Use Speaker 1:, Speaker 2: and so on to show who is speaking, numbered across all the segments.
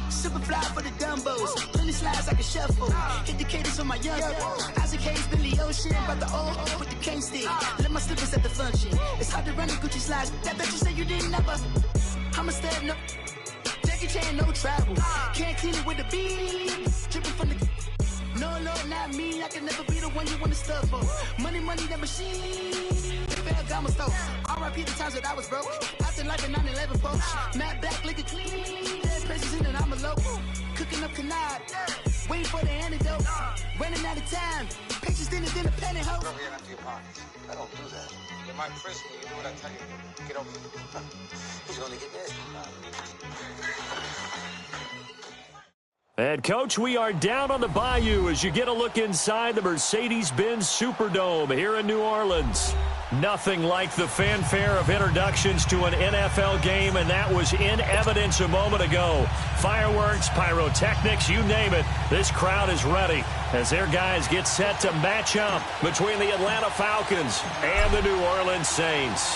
Speaker 1: Super fly for the Dumbos. Plenty slides like a shuffle. Hit the cadence on my young. Isaac Hayes, Billy Ocean. About the old with the cane stick. Let my slippers at the function. It's hard to run the Gucci slides. That bet you say you didn't never. I'm a step no. Jackie Chan, no travel. Can't clean it with the beat. Dripping from the. No, Lord, not me. I can never be the one you want to stuff for. Money, that machine. Ferragamo store. R.I.P. the times that I was broke. After like a 9/11 post. Matte black, liquor clean. Dead presses in and I'm a local. Cooking up canard. Waiting for the antidote. Running out of time. Pictures thinner than a pantyhose.
Speaker 2: Don't get into your pockets. I don't do that. In my prison, you do what I tell you to. Get over here. He's gonna get this.
Speaker 3: And, Coach, we are down on the bayou as you get a look inside the Mercedes-Benz Superdome here in New Orleans. Nothing like the fanfare of introductions to an NFL game, and that was in evidence a moment ago. Fireworks, pyrotechnics, you name it. This crowd is ready as their guys get set to match up between the Atlanta Falcons and the New Orleans Saints.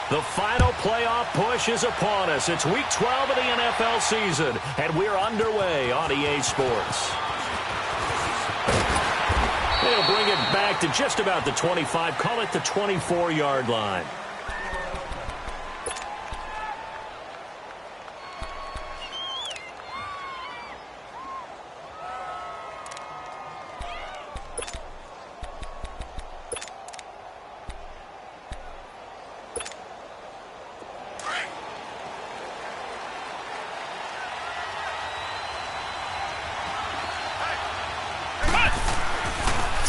Speaker 3: The final playoff push is upon us. It's Week 12 of the NFL season, and we're underway on EA Sports. They'll bring it back to just about the 25, call it the 24-yard line.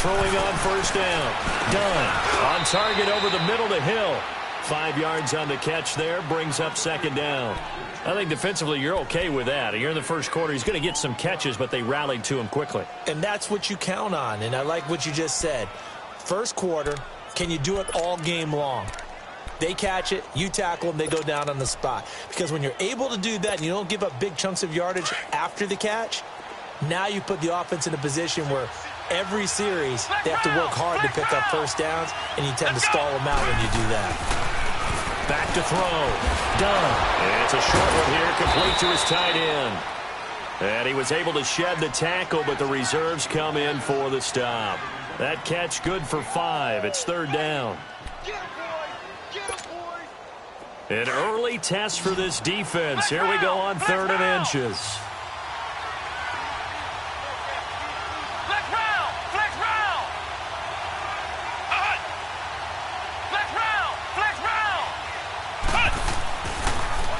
Speaker 3: Throwing on first down. Done. On target over the middle to Hill. 5 yards on the catch there. Brings up second down. I think defensively you're okay with that. You're in the first quarter. He's going to get some catches, but they rallied to him quickly.
Speaker 4: And that's what you count on. And I like what you just said. First quarter, can you do it all game long? They catch it, you tackle them, they go down on the spot. Because when you're able to do that and you don't give up big chunks of yardage after the catch, now you put the offense in a position where every series, they have to work hard to pick up first downs, and you tend to stall them out when you do that.
Speaker 3: Back to throw. Done. And it's a short one here, complete to his tight end. And he was able to shed the tackle, but the reserves come in for the stop. That catch good for 5. It's third down. An early test for this defense. Here we go on 3rd and inches.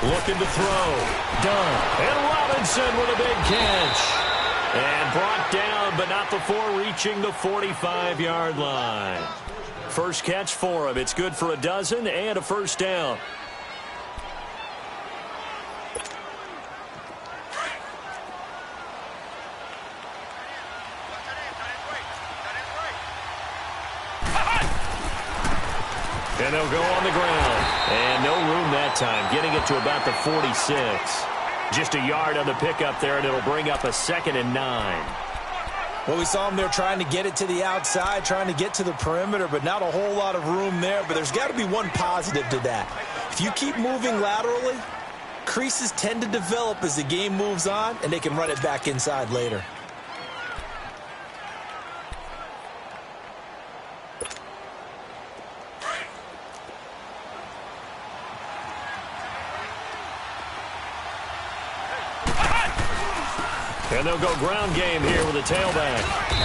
Speaker 3: Looking to throw. Done. And Robinson with a big catch. And brought down, but not before reaching the 45-yard line. First catch for him. It's good for a dozen and a first down. And they'll go on the ground. And no room that time, getting it to about the 46. Just a yard on the pickup there, and it'll bring up a 2nd and 9.
Speaker 4: Well, we saw them there trying to get it to the outside, trying to get to the perimeter, but not a whole lot of room there. But there's got to be one positive to that. If you keep moving laterally, creases tend to develop as the game moves on, and they can run it back inside later.
Speaker 3: And they'll go ground game here with a tailback.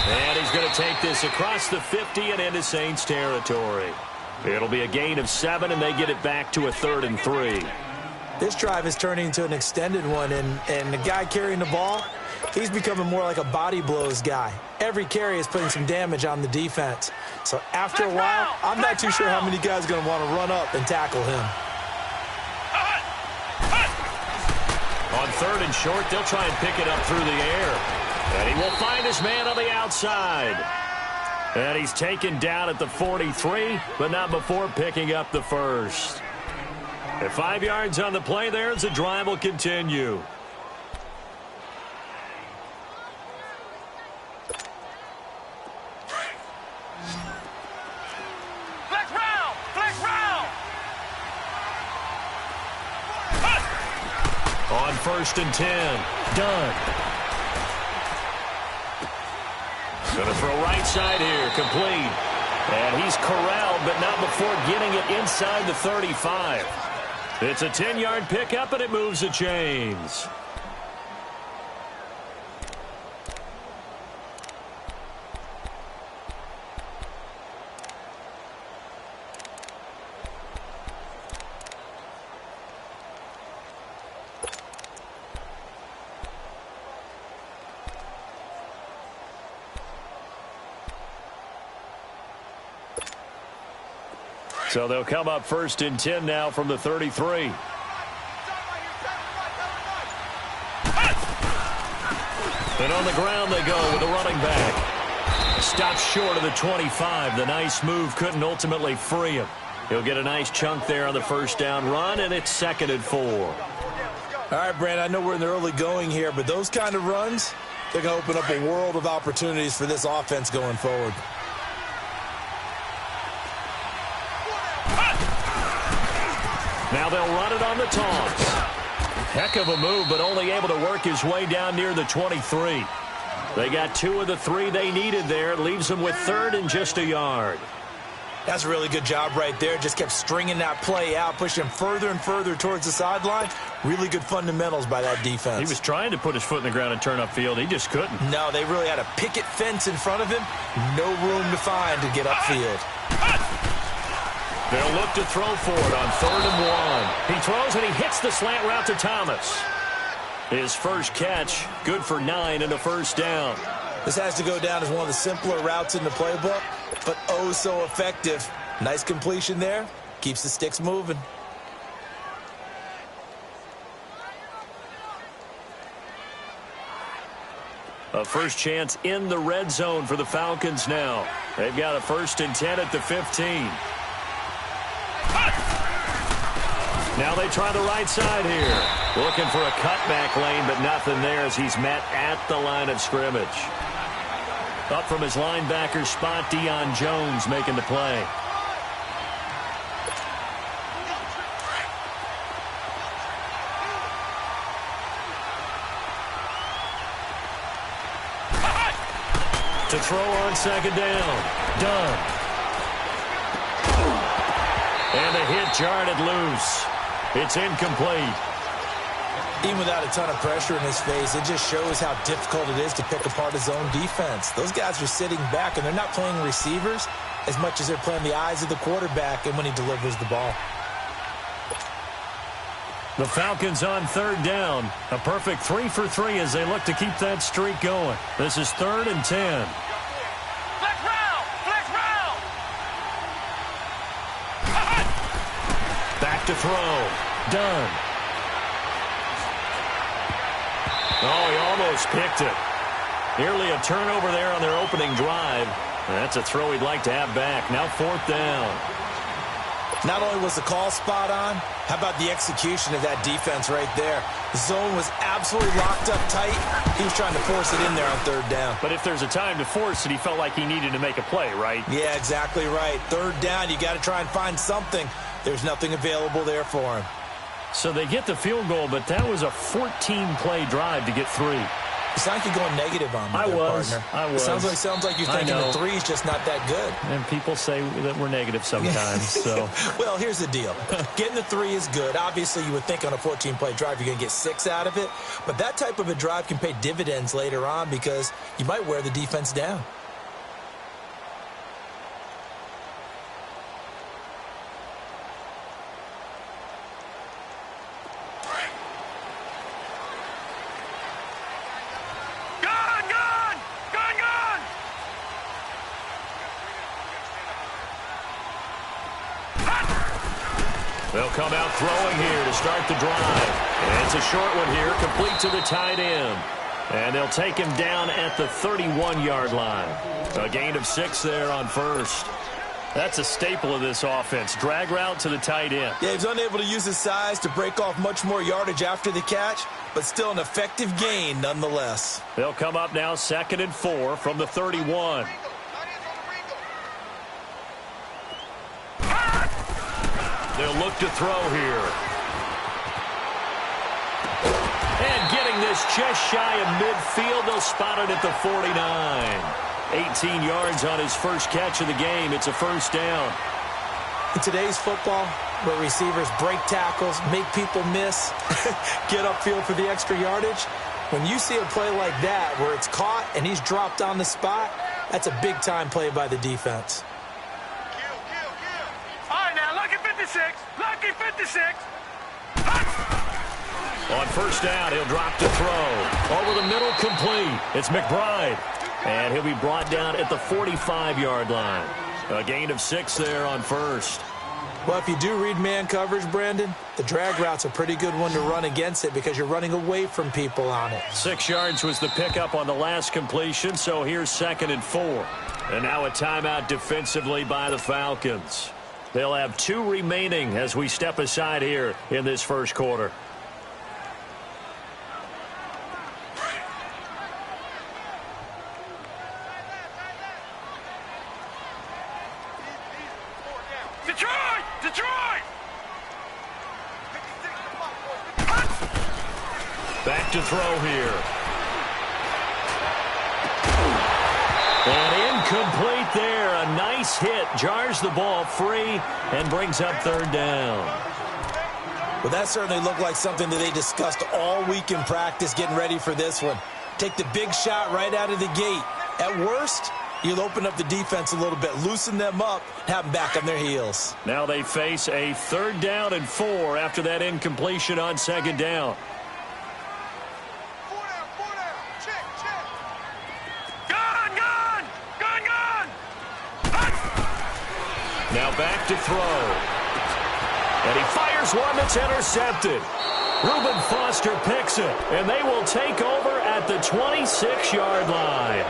Speaker 3: And he's going to take this across the 50 and into Saints territory. It'll be a gain of 7, and they get it back to a 3rd and 3.
Speaker 4: This drive is turning into an extended one, and the guy carrying the ball, he's becoming more like a body blows guy. Every carry is putting some damage on the defense. So after a while, I'm not too sure how many guys are going to want to run up and tackle him.
Speaker 3: On 3rd and short, they'll try and pick it up through the air. And he will find his man on the outside. And he's taken down at the 43, but not before picking up the first. At 5 yards on the play there, as the drive will continue. On 1st and 10. Dunn. Going to throw right side here. Complete. And he's corralled, but not before getting it inside the 35. It's a 10-yard pickup, and it moves the chains. So they'll come up 1st and 10 now from the 33. And on the ground they go with the running back. Stops short of the 25. The nice move couldn't ultimately free him. He'll get a nice chunk there on the 1st down run, and it's 2nd and 4.
Speaker 4: All right, Brand, I know we're in the early going here, but those kind of runs, they're going to open up a world of opportunities for this offense going forward.
Speaker 3: Now they'll run it on the toss. Heck of a move, but only able to work his way down near the 23. They got 2 of the 3 they needed there. It leaves them with 3rd and just a yard.
Speaker 4: That's a really good job right there. Just kept stringing that play out, pushing him further and further towards the sideline. Really good fundamentals by that defense.
Speaker 3: He was trying to put his foot in the ground and turn upfield. He just couldn't.
Speaker 4: No, they really had a picket fence in front of him. No room to find to get upfield.
Speaker 3: They'll look to throw for it on 3rd and 1. He throws and he hits the slant route to Thomas. His first catch, good for 9 and a 1st down.
Speaker 4: This has to go down as one of the simpler routes in the playbook, but oh so effective. Nice completion there. Keeps the sticks moving.
Speaker 3: A first chance in the red zone for the Falcons now. They've got a 1st and 10 at the 15. Now they try the right side here. Looking for a cutback lane, but nothing there as he's met at the line of scrimmage. Up from his linebacker spot, Deion Jones making the play. To throw on 2nd down. Dunn. And the hit jarred loose. It's incomplete.
Speaker 4: Even without a ton of pressure in his face, it just shows how difficult it is to pick apart his own defense. Those guys are sitting back, and they're not playing receivers as much as they're playing the eyes of the quarterback and when he delivers the ball.
Speaker 3: The Falcons on 3rd down. A perfect 3 for 3 as they look to keep that streak going. This is 3rd and 10. Back to throw. Dunn. Oh, he almost picked it. Nearly a turnover there on their opening drive. That's a throw he'd like to have back. Now 4th down.
Speaker 4: Not only was the call spot on, how about the execution of that defense right there? The zone was absolutely locked up tight. He was trying to force it in there on 3rd down.
Speaker 3: But if there's a time to force it, he felt like he needed to make a play, right?
Speaker 4: Yeah, exactly right. 3rd down, you got to try and find something. There's nothing available there for him.
Speaker 3: So they get the field goal, but that was a 14-play drive to get 3.
Speaker 4: It's like you're going negative on me, partner.
Speaker 3: I was.
Speaker 4: Sounds like you're thinking the 3 is just not that good.
Speaker 3: And people say that we're negative sometimes. So,
Speaker 4: well, here's the deal. Getting the 3 is good. Obviously, you would think on a 14-play drive you're going to get 6 out of it. But that type of a drive can pay dividends later on because you might wear the defense down.
Speaker 3: They'll come out throwing here to start the drive. And it's a short one here, complete to the tight end. And they'll take him down at the 31-yard line. A gain of 6 there on 1st. That's a staple of this offense. Drag route to the tight end.
Speaker 4: Yeah, he's unable to use his size to break off much more yardage after the catch, but still an effective gain nonetheless.
Speaker 3: They'll come up now 2nd and 4 from the 31. They'll look to throw here. almost just shy of midfield. They'll spot it at the 49. 18 yards on his first catch of the game. It's a first down.
Speaker 4: In today's football, where receivers break tackles, make people miss, get upfield for the extra yardage, when you see a play like that where it's caught and he's dropped on the spot, that's a big-time play by the defense.
Speaker 5: All right, now, lucky 56. Lucky 56.
Speaker 3: On first down, he'll drop to throw. Over the middle, complete. It's McBride. And he'll be brought down at the 45-yard line. A gain of 6 there on first.
Speaker 4: Well, if you do read man coverage, Brandon, the drag route's a pretty good one to run against it because you're running away from people on it.
Speaker 3: 6 yards was the pickup on the last completion, so here's 2nd and 4. And now a timeout defensively by the Falcons. They'll have 2 remaining as we step aside here in this first quarter. Back to throw here. And incomplete there. A nice hit. Jars the ball free and brings up 3rd down.
Speaker 4: Well, that certainly looked like something that they discussed all week in practice getting ready for this one. Take the big shot right out of the gate. At worst, you'll open up the defense a little bit, loosen them up, have them back on their heels.
Speaker 3: Now they face a 3rd down and 4 after that incompletion on 2nd down. Now back to throw. And he fires one that's intercepted. Reuben Foster picks it, and they will take over at the 26-yard line.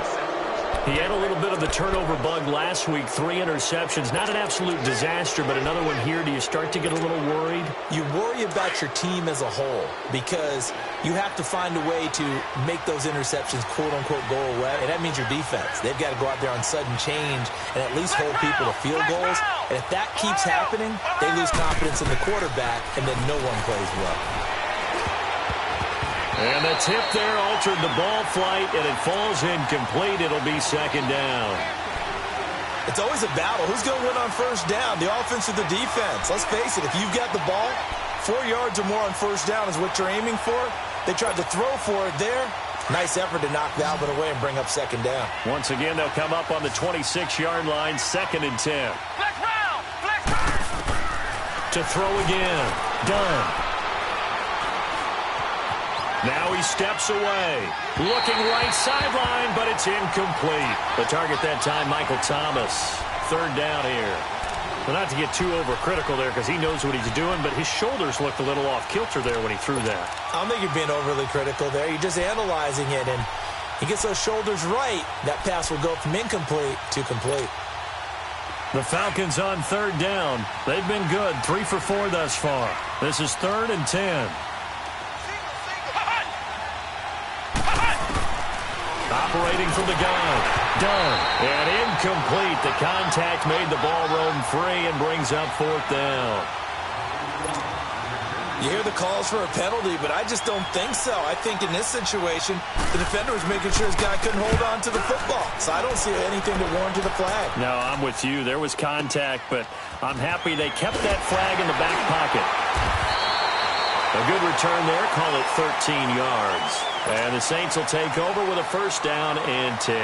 Speaker 3: He had a little bit of the turnover bug last week, 3 interceptions. Not an absolute disaster, but another one here. Do you start to get a little worried?
Speaker 4: You worry about your team as a whole because you have to find a way to make those interceptions, quote-unquote, go away. And that means your defense. They've got to go out there on sudden change and at least hold people to field goals. And if that keeps happening, they lose confidence in the quarterback, and then no one plays well.
Speaker 3: And the tip there altered the ball flight, and it falls incomplete. It'll be 2nd down.
Speaker 4: It's always a battle. Who's going to win on first down, the offense or the defense? Let's face it, if you've got the ball, 4 yards or more on first down is what you're aiming for. They tried to throw for it there. Nice effort to knock the Albert away and bring up 2nd down.
Speaker 3: Once again, they'll come up on the 26-yard line, 2nd and 10.
Speaker 5: Flex round! Flex round!
Speaker 3: To throw again. Done. Now he steps away. Looking right sideline, but it's incomplete. The target that time, Michael Thomas. 3rd down here. Well, not to get too overcritical there because he knows what he's doing, but his shoulders looked a little off kilter there when he threw that.
Speaker 4: I don't think you're being overly critical there. You're just analyzing it, and he gets those shoulders right. That pass will go from incomplete to complete.
Speaker 3: The Falcons on 3rd down. They've been good, 3 for 4 thus far. This is 3rd and 10. Operating from the gun. Done. And incomplete. The contact made the ball roam free and brings up 4th down.
Speaker 4: You hear the calls for a penalty, but I just don't think so. I think in this situation, the defender was making sure his guy couldn't hold on to the football. So I don't see anything to warrant the flag.
Speaker 3: No, I'm with you. There was contact, but I'm happy they kept that flag in the back pocket. A good return there. Call it 13 yards. And the Saints will take over with a 1st down and 10.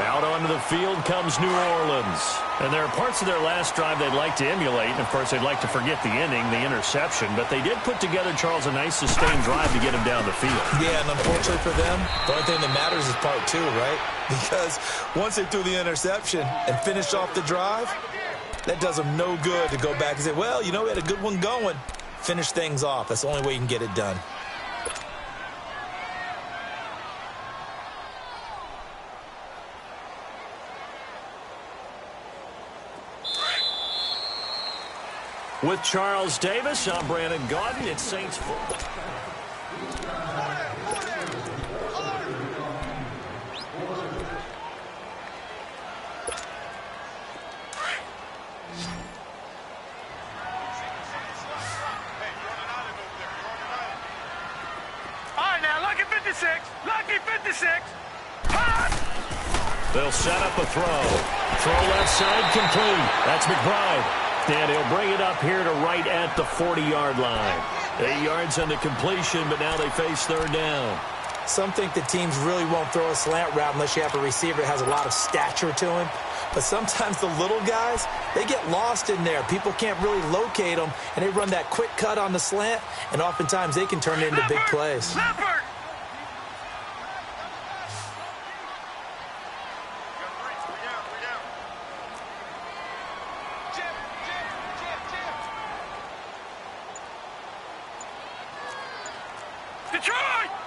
Speaker 3: Out onto the field comes New Orleans. And there are parts of their last drive they'd like to emulate. And, of course, they'd like to forget the inning, the interception. But they did put together, Charles, a nice sustained drive to get him down the field.
Speaker 4: Yeah, and unfortunately for them, the only thing that matters is part 2, right? Because once they threw the interception and finished off the drive, that does them no good to go back and say, well, you know, we had a good one going. Finish things off. That's the only way you can get it done.
Speaker 3: With Charles Davis, I'm Brandon Gaudin. It's Saints football.
Speaker 5: All right, now, look 56. Lucky 56. Hot.
Speaker 3: They'll set up a throw. Throw left side complete. That's McBride. And he'll bring it up here to right at the 40-yard line. 8 yards on the completion, but now they face third down.
Speaker 4: Some think the teams really won't throw a slant route unless you have a receiver that has a lot of stature to him. But sometimes the little guys, they get lost in there. People can't really locate them, and they run that quick cut on the slant, and oftentimes they can turn it into big plays.
Speaker 5: Leopard.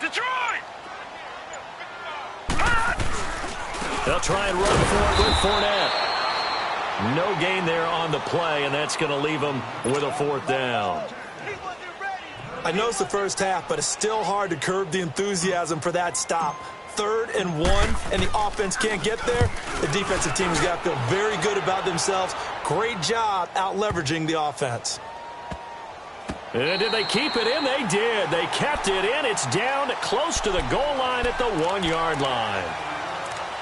Speaker 5: Detroit!
Speaker 3: They'll try and run for it with Fournette. No gain there on the play, and that's going to leave them with a fourth down.
Speaker 4: I know it's the first half, but it's still hard to curb the enthusiasm for that stop. 3rd and 1, and the offense can't get there. The defensive team has got to feel very good about themselves. Great job out-leveraging the offense.
Speaker 3: And did they keep it in? They did. They kept it in. It's down close to the goal line at the 1-yard line.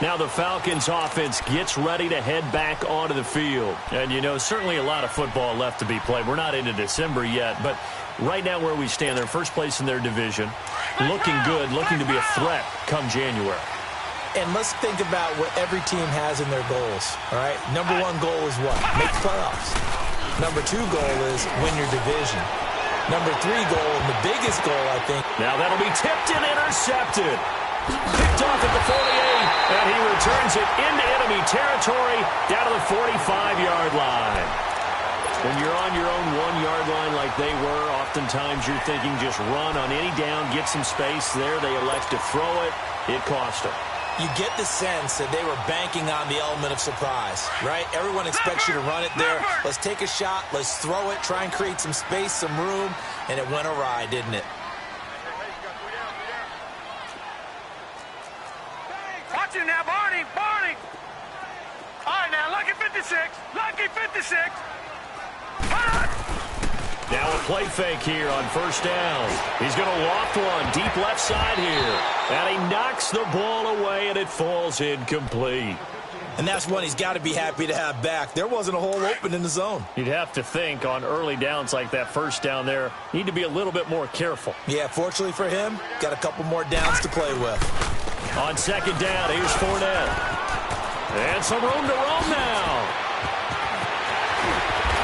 Speaker 3: Now the Falcons offense gets ready to head back onto the field. And, you know, certainly a lot of football left to be played. We're not into December yet, but right now where we stand, they're first place in their division. Looking good, looking to be a threat come January.
Speaker 4: And let's think about what every team has in their goals, all right? Number 1 goal is what? Make the playoffs. Number 2 goal is win your division. Number 3 goal, and the biggest goal, I think.
Speaker 3: Now that'll be tipped and intercepted. Picked off at the 48, and he returns it into enemy territory down to the 45-yard line. When you're on your own 1-yard line like they were, oftentimes you're thinking just run on any down, get some space there. They elect to throw it. It cost them.
Speaker 4: You get the sense that they were banking on the element of surprise, right? Everyone expects you to run it there. Let's take a shot. Let's throw it. Try and create some space, some room. And it went awry, didn't it?
Speaker 5: Watch him now, Barney. All right, now, lucky 56. Lucky 56. Hot.
Speaker 3: Now a play fake here on first down. He's going to loft one deep left side here. And he knocks the ball away, and it falls incomplete.
Speaker 4: And that's one he's got to be happy to have back. There wasn't a hole open in the zone.
Speaker 3: You'd have to think on early downs like that first down there, need to be a little bit more careful.
Speaker 4: Yeah, fortunately for him, got a couple more downs to play with.
Speaker 3: On second down, here's Fournette. And some room to roam now.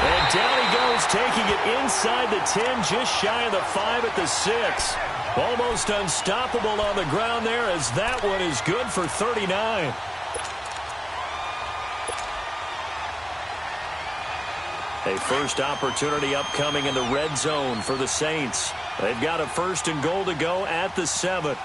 Speaker 3: And down he goes, taking it inside the 10, just shy of the 5 at the 6. Almost unstoppable on the ground there, as that one is good for 39. A first opportunity upcoming in the red zone for the Saints. They've got a 1st and goal to go at the 7.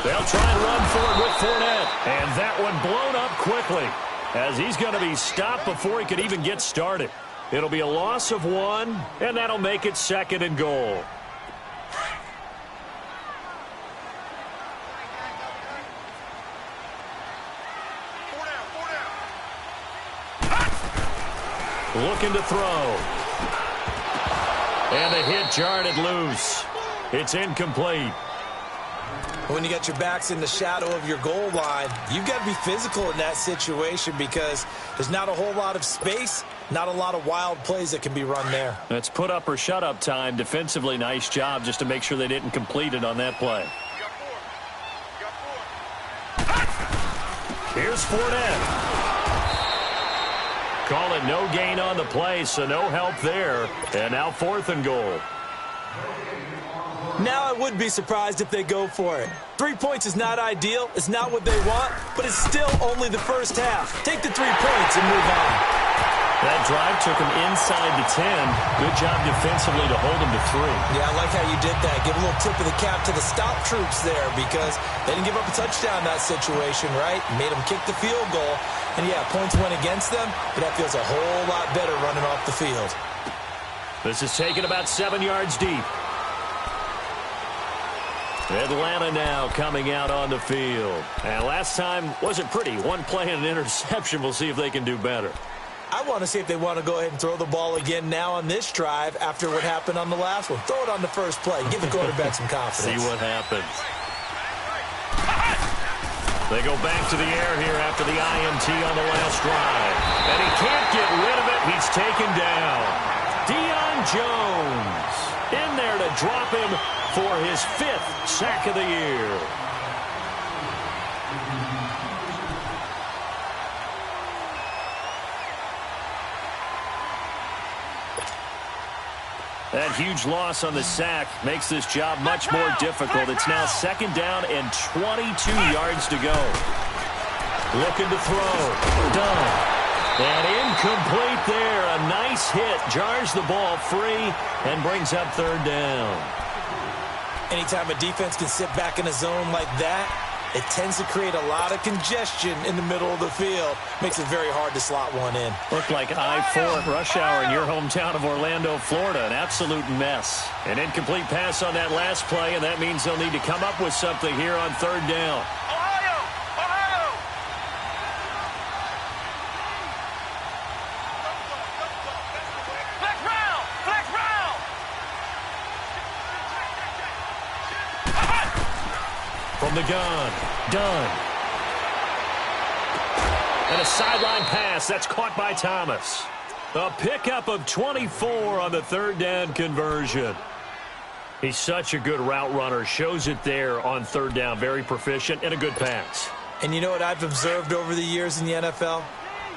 Speaker 3: They'll try and run for it with Fournette. And that one blown up quickly, as he's going to be stopped before he could even get started. It'll be a loss of 1, and that'll make it 2nd and goal. Looking to throw. And the hit jarred it loose. It's incomplete.
Speaker 4: When you got your backs in the shadow of your goal line, you've got to be physical in that situation because there's not a whole lot of space, not a lot of wild plays that can be run there.
Speaker 3: That's put up or shut up time. Defensively, nice job just to make sure they didn't complete it on that play. Here's Fournette. Call it no gain on the play, so no help there. And now 4th and goal.
Speaker 4: Now I would be surprised if they go for it. 3 points is not ideal. It's not what they want, but it's still only the first half. Take the 3 points and move on.
Speaker 3: That drive took him inside the 10. Good job defensively to hold him to 3.
Speaker 4: Yeah, I like how you did that. Give a little tip of the cap to the stop troops there because they didn't give up a touchdown in that situation, right? Made them kick the field goal. And, yeah, points went against them, but that feels a whole lot better running off the field.
Speaker 3: This is taken about 7 yards deep. Atlanta now coming out on the field. And last time wasn't pretty. One play and an interception. We'll see if they can do better.
Speaker 4: I want to see if they want to go ahead and throw the ball again now on this drive after what happened on the last one. Throw it on the first play. Give the quarterback some confidence.
Speaker 3: See what happens. They go back to the air here after the INT on the last drive. And he can't get rid of it. He's taken down. Deion Jones in there to drop him for his 5th sack of the year. That huge loss on the sack makes this job much more difficult. It's now 2nd down and 22 yards to go. Looking to throw. Done. And incomplete there. A nice hit. Jars the ball free and brings up 3rd down.
Speaker 4: Anytime a defense can sit back in a zone like that, it tends to create a lot of congestion in the middle of the field. Makes it very hard to slot one in.
Speaker 3: Looked like I-4 at rush hour in your hometown of Orlando, Florida. An absolute mess. An incomplete pass on that last play, and that means they'll need to come up with something here on 3rd down. From the gun, done. And a sideline pass. That's caught by Thomas. A pickup of 24 on the 3rd down conversion. He's such a good route runner. Shows it there on 3rd down. Very proficient and a good pass.
Speaker 4: And you know what I've observed over the years in the NFL?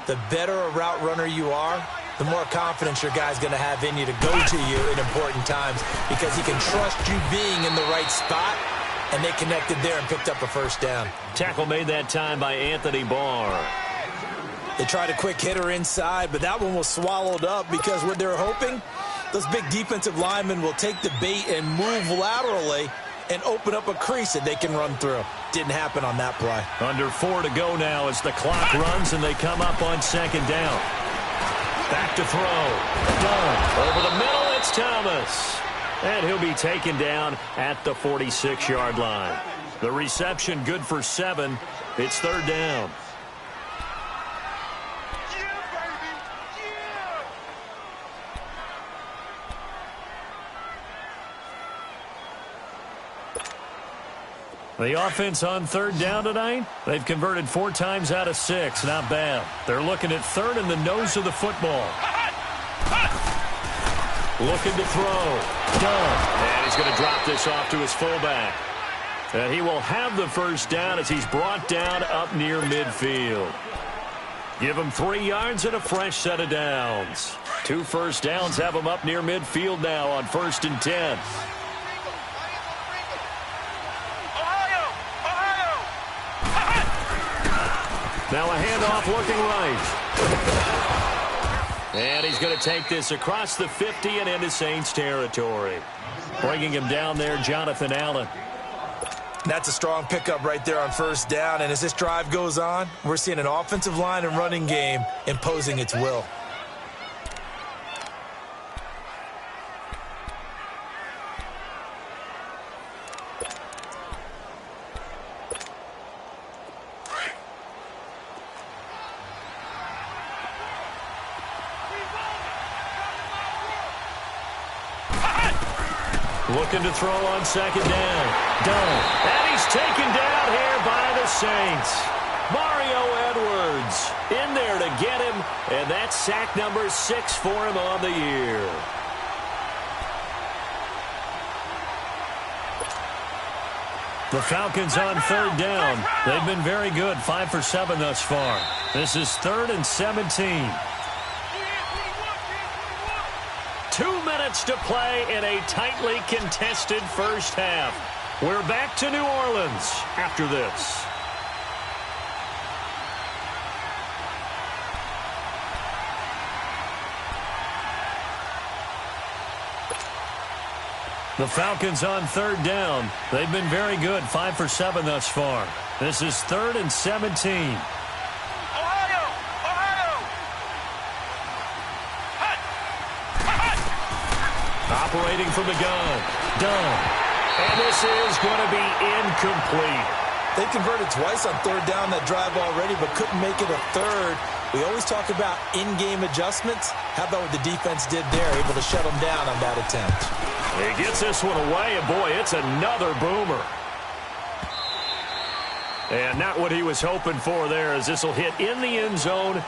Speaker 4: The better a route runner you are, the more confidence your guy's going to have in you to go to you in important times because he can trust you being in the right spot. And they connected there and picked up a 1st down.
Speaker 3: Tackle made that time by Anthony Barr.
Speaker 4: They tried a quick hitter inside, but that one was swallowed up because what they're hoping, those big defensive linemen will take the bait and move laterally and open up a crease that they can run through. Didn't happen on that play.
Speaker 3: Under 4 to go now as the clock runs and they come up on 2nd down. Back to throw. Done. Over the middle, it's Thomas. And he'll be taken down at the 46-yard line. The reception good for 7. It's 3rd down. The offense on 3rd down tonight, they've converted 4 times out of 6. Not bad. They're looking at 3rd in the nose of the football. Looking to throw. Done. And he's going to drop this off to his fullback. And he will have the 1st down as he's brought down up near midfield. Give him 3 yards and a fresh set of downs. 2 1st downs have him up near midfield now on 1st and 10. Now a handoff looking right. And he's going to take this across the 50 and into Saints territory. Bringing him down there, Jonathan Allen.
Speaker 4: That's a strong pickup right there on 1st down. And as this drive goes on, we're seeing an offensive line and running game imposing its will.
Speaker 3: Looking to throw on 2nd down. Done. And he's taken down here by the Saints. Mario Edwards in there to get him. And that's sack number 6 for him on the year. The Falcons on 3rd down. They've been very good. 5 for 7 thus far. This is 3rd and 17. 2 minutes to play in a tightly contested 1st half. We're back to New Orleans after this. The Falcons on 3rd down. They've been very good. 5 for 7 thus far. This is 3rd and 17. Operating from the gun. Done. And this is going to be incomplete.
Speaker 4: They converted twice on 3rd down that drive already, but couldn't make it a 3rd. We always talk about in-game adjustments. How about what the defense did there, able to shut them down on that attempt?
Speaker 3: He gets this one away, and boy, it's another boomer. And not what he was hoping for there, as this will hit in the end zone.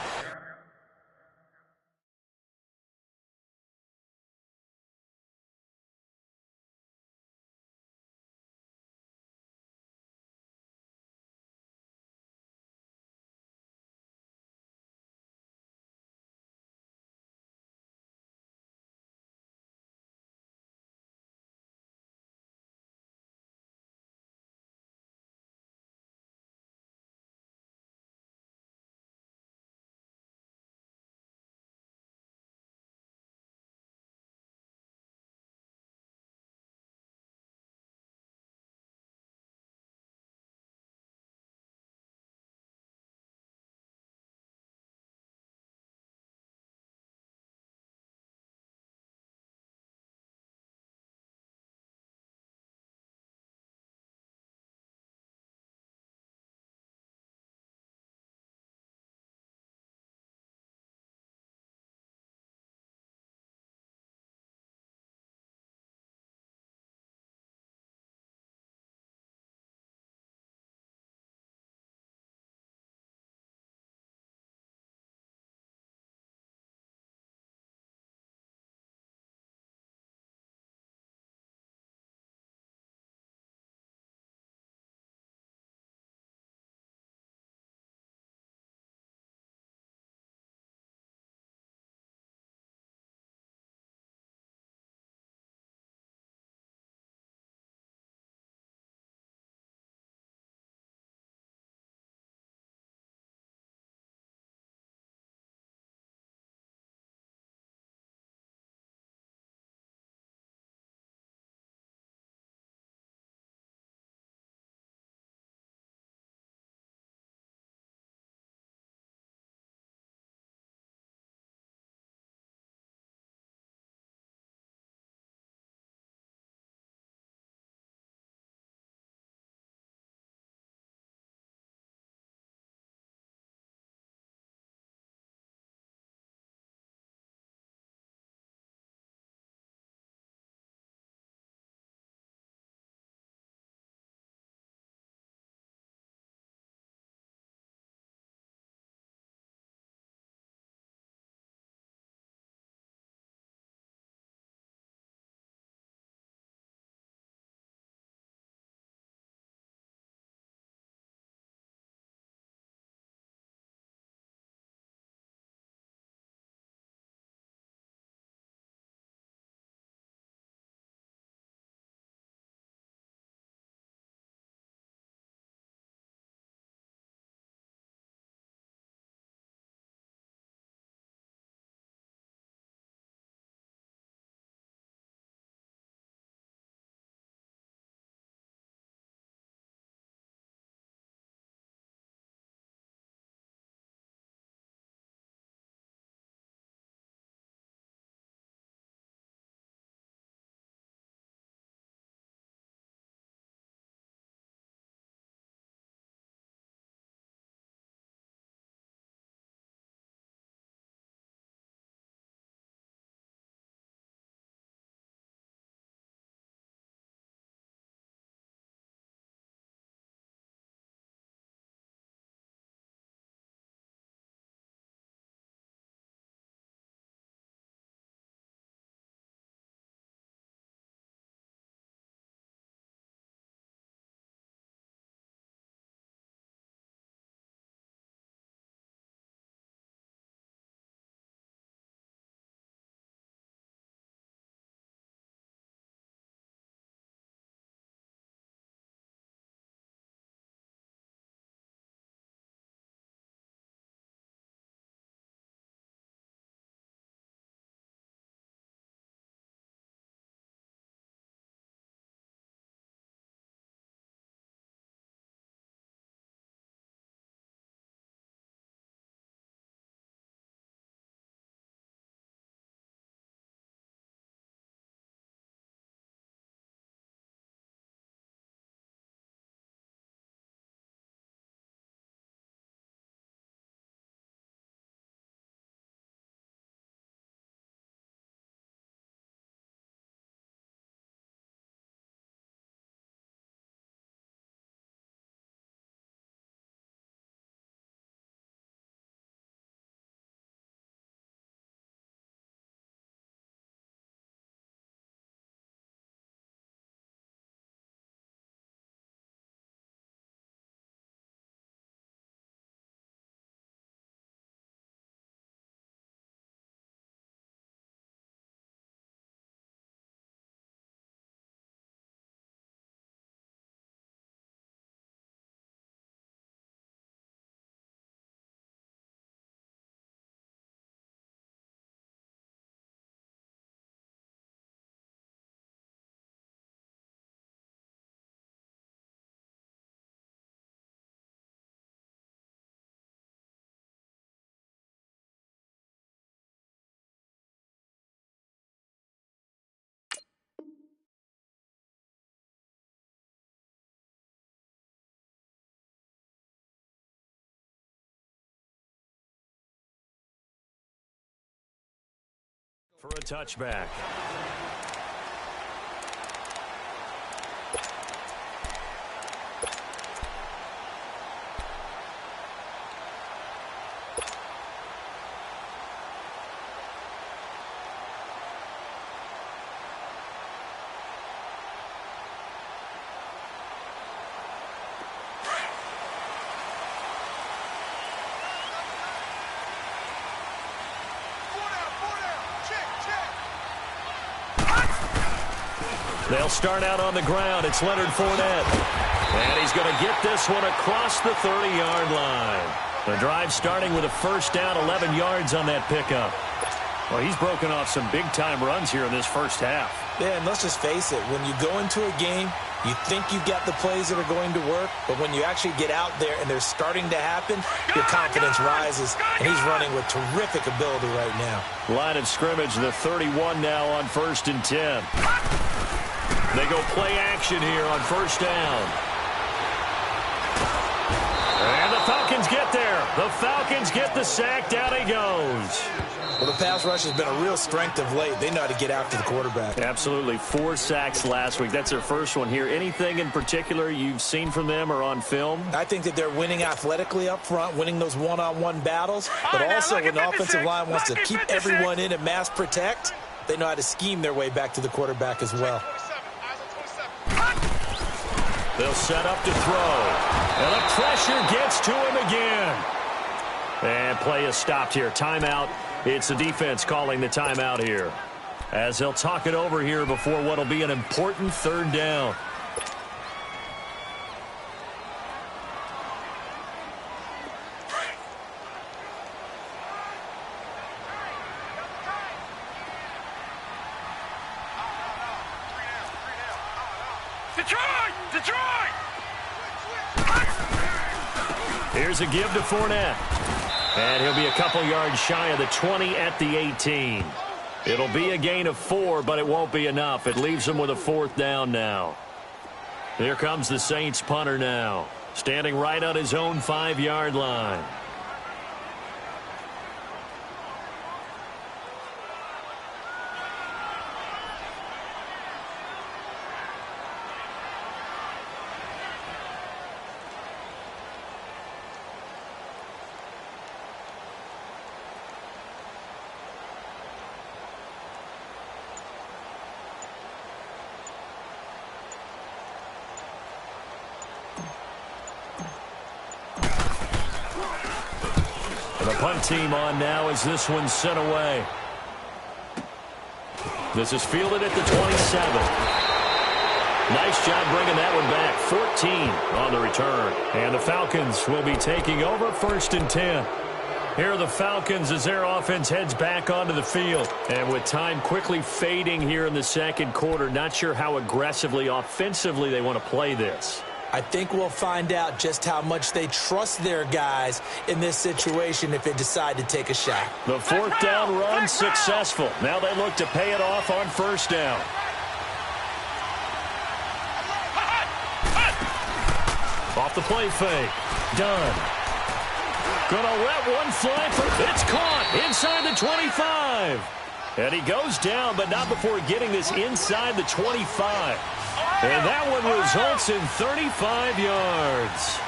Speaker 3: For a touchback. They'll start out on the ground. It's Leonard Fournette. And he's going to get this one across the 30-yard line. The drive starting with a first down, 11 yards on that pickup. Well, he's broken off some big-time runs here in this first half.
Speaker 4: Yeah, and let's just face it. When you go into a game, you think you've got the plays that are going to work, but when you actually get out there and they're starting to happen, your confidence rises, and he's running with terrific ability right now.
Speaker 3: Line of scrimmage, the 31 now on 1st and 10. They go play action here on first down. And the Falcons get there. The Falcons get the sack. Down he goes.
Speaker 4: Well, the pass rush has been a real strength of late. They know how to get after the quarterback.
Speaker 3: Absolutely. 4 sacks last week. That's their first one here. Anything in particular you've seen from them or on film?
Speaker 4: I think that they're winning athletically up front, winning those one-on-one battles, but also when the offensive line wants to keep everyone in and mass protect, they know how to scheme their way back to the quarterback as well.
Speaker 3: They'll set up to throw. And the pressure gets to him again. And play is stopped here. Timeout. It's the defense calling the timeout here, as they'll talk it over here before what will be an important 3rd down.
Speaker 5: Detroit!
Speaker 3: Here's a give to Fournette. And he'll be a couple yards shy of the 20 at the 18. It'll be a gain of 4, but it won't be enough. It leaves him with a 4th down now. Here comes the Saints punter now, standing right on his own 5-yard line. The punt team on now as this one's sent away. This is fielded at the 27. Nice job bringing that one back. 14 on the return. And the Falcons will be taking over 1st and 10. Here are the Falcons as their offense heads back onto the field. And with time quickly fading here in the 2nd quarter, not sure how aggressively, offensively they want to play this.
Speaker 4: I think we'll find out just how much they trust their guys in this situation if they decide to take a shot.
Speaker 3: The 4th down run successful. Now they look to pay it off on 1st down. Off the play fake. Done. Gonna let one fly for it's caught inside the 25. And he goes down, but not before getting this inside the 25. And that one results in 35 yards.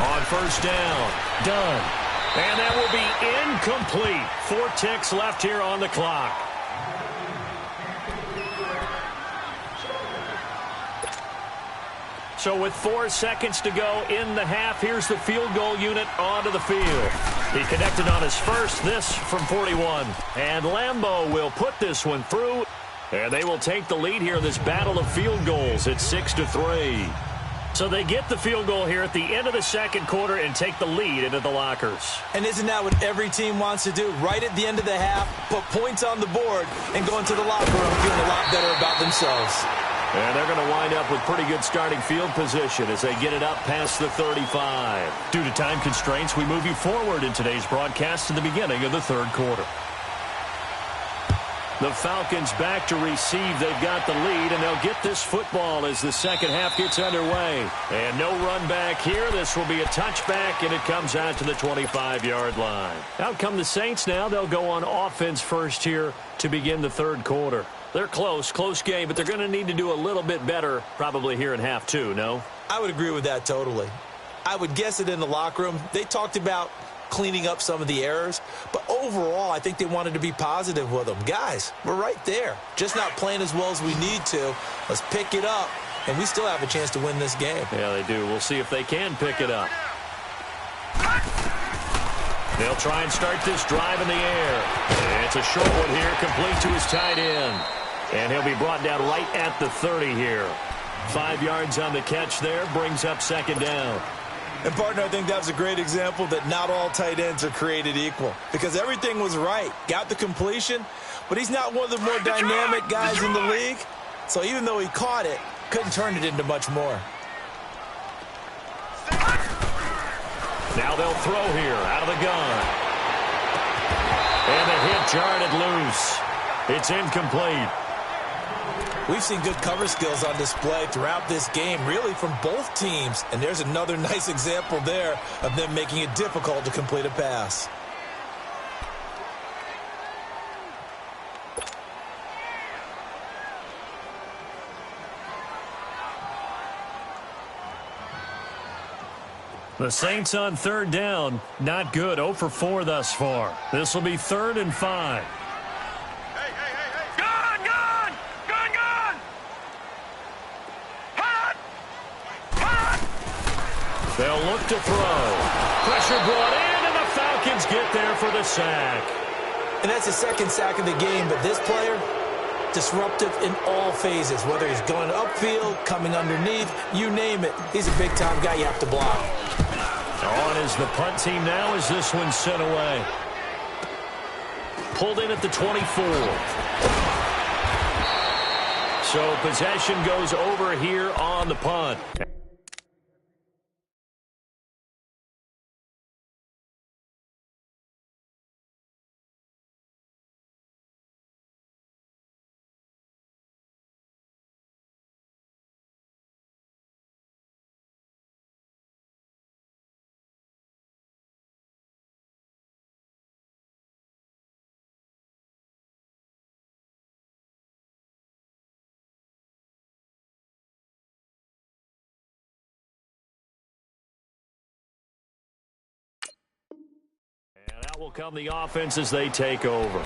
Speaker 3: On 1st down, done. And that will be incomplete. 4 ticks left here on the clock. So with 4 seconds to go in the half, here's the field goal unit onto the field. He connected on his first, this from 41. And Lambeau will put this one through. And they will take the lead here in this battle of field goals at 6-3. So they get the field goal here at the end of the 2nd quarter and take the lead into the lockers.
Speaker 4: And isn't that what every team wants to do? Right at the end of the half, put points on the board and go into the locker room feeling a lot better about themselves.
Speaker 3: And they're going to wind up with pretty good starting field position as they get it up past the 35. Due to time constraints, we move you forward in today's broadcast to the beginning of the 3rd quarter. The Falcons back to receive. They've got the lead, and they'll get this football as the second half gets underway. And no run back here. This will be a touchback, and it comes out to the 25-yard line. Out come the Saints now. They'll go on offense first here to begin the third quarter. They're close game, but they're going to need to do a little bit better probably here in half two, no?
Speaker 4: I would agree with that totally. I would guess it in the locker room. They talked about cleaning up some of the errors, but overall I think they wanted to be positive with them. Guys, we're right there, just not playing as well as we need to. Let's pick it up, and we still have a chance to win this game.
Speaker 3: Yeah, they do. We'll see if they can pick it up. They'll try and start this drive in the air. It's a short one here, complete to his tight end, and he'll be brought down right at the 30 here. 5 yards on the catch there, brings up second down.
Speaker 4: And, partner, I think that was a great example that not all tight ends are created equal, because everything was right. Got the completion, but he's not one of the more dynamic guys in the league. So even though he caught it, couldn't turn it into much more.
Speaker 3: Now they'll throw here out of the gun. And the hit jarred it loose. It's incomplete.
Speaker 4: We've seen good cover skills on display throughout this game, really from both teams. And there's another nice example there of them making it difficult to complete a pass.
Speaker 3: The Saints on third down. Not good. 0 for 4 thus far. This will be 3rd and 5. They'll look to throw. Pressure brought in, and the Falcons get there for the sack.
Speaker 4: And that's the second sack of the game, but this player, disruptive in all phases, whether he's going upfield, coming underneath, you name it. He's a big-time guy you have to block.
Speaker 3: On is the punt team now as this one's sent away. Pulled in at the 24. So possession goes over here on the punt. And out will come the offense as they take over.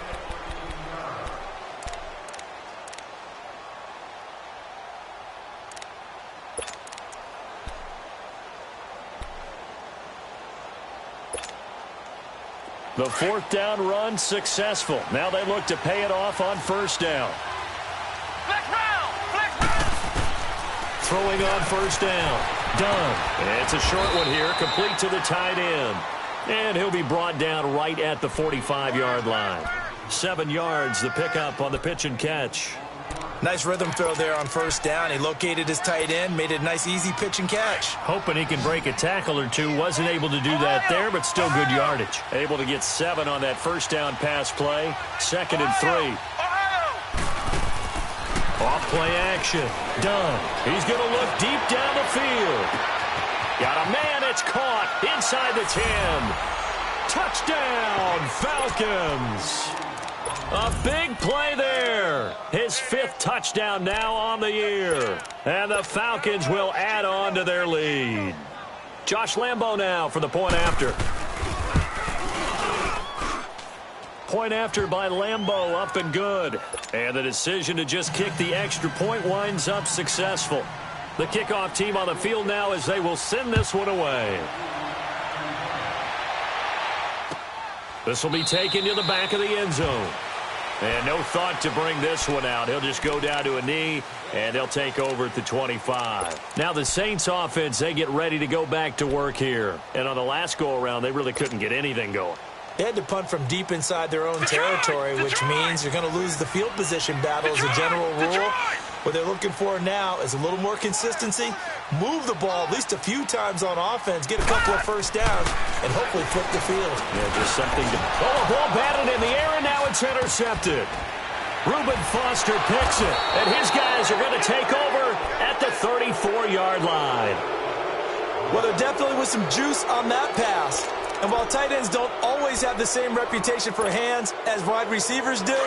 Speaker 3: The 4th down run successful. Now they look to pay it off on 1st down.
Speaker 5: Flex round! Flex round!
Speaker 3: Throwing on 1st down. Done. It's a short one here, complete to the tight end. And he'll be brought down right at the 45-yard line. 7 yards, the pickup on the pitch and catch.
Speaker 4: Nice rhythm throw there on 1st down. He located his tight end, made it a nice, easy pitch and catch.
Speaker 3: Hoping he can break a tackle or two. Wasn't able to do that there, but still good yardage. Able to get 7 on that 1st down pass play. 2nd and 3. Off play action. Done. He's going to look deep down the field. Got a man. It's caught inside the 10. Touchdown, Falcons. A big play there. His 5th touchdown now on the year. And the Falcons will add on to their lead. Josh Lambo now for the point after. Point after by Lambo, up and good. And the decision to just kick the extra point winds up successful. The kickoff team on the field now as they will send this one away. This will be taken to the back of the end zone. And no thought to bring this one out. He'll just go down to a knee, and they'll take over at the 25. Now the Saints offense, they get ready to go back to work here. And on the last go-around, they really couldn't get anything going.
Speaker 4: They had to punt from deep inside their own territory, which means you're going to lose the field position battle as a general rule. What they're looking for now is a little more consistency, move the ball at least a few times on offense, get a couple of 1st downs, and hopefully flip the field.
Speaker 3: Yeah, just something to... Oh, a ball batted in the air, and now it's intercepted. Reuben Foster picks it, and his guys are going to take over at the 34-yard line.
Speaker 4: Well, there definitely was some juice on that pass. And while tight ends don't always have the same reputation for hands as wide receivers do,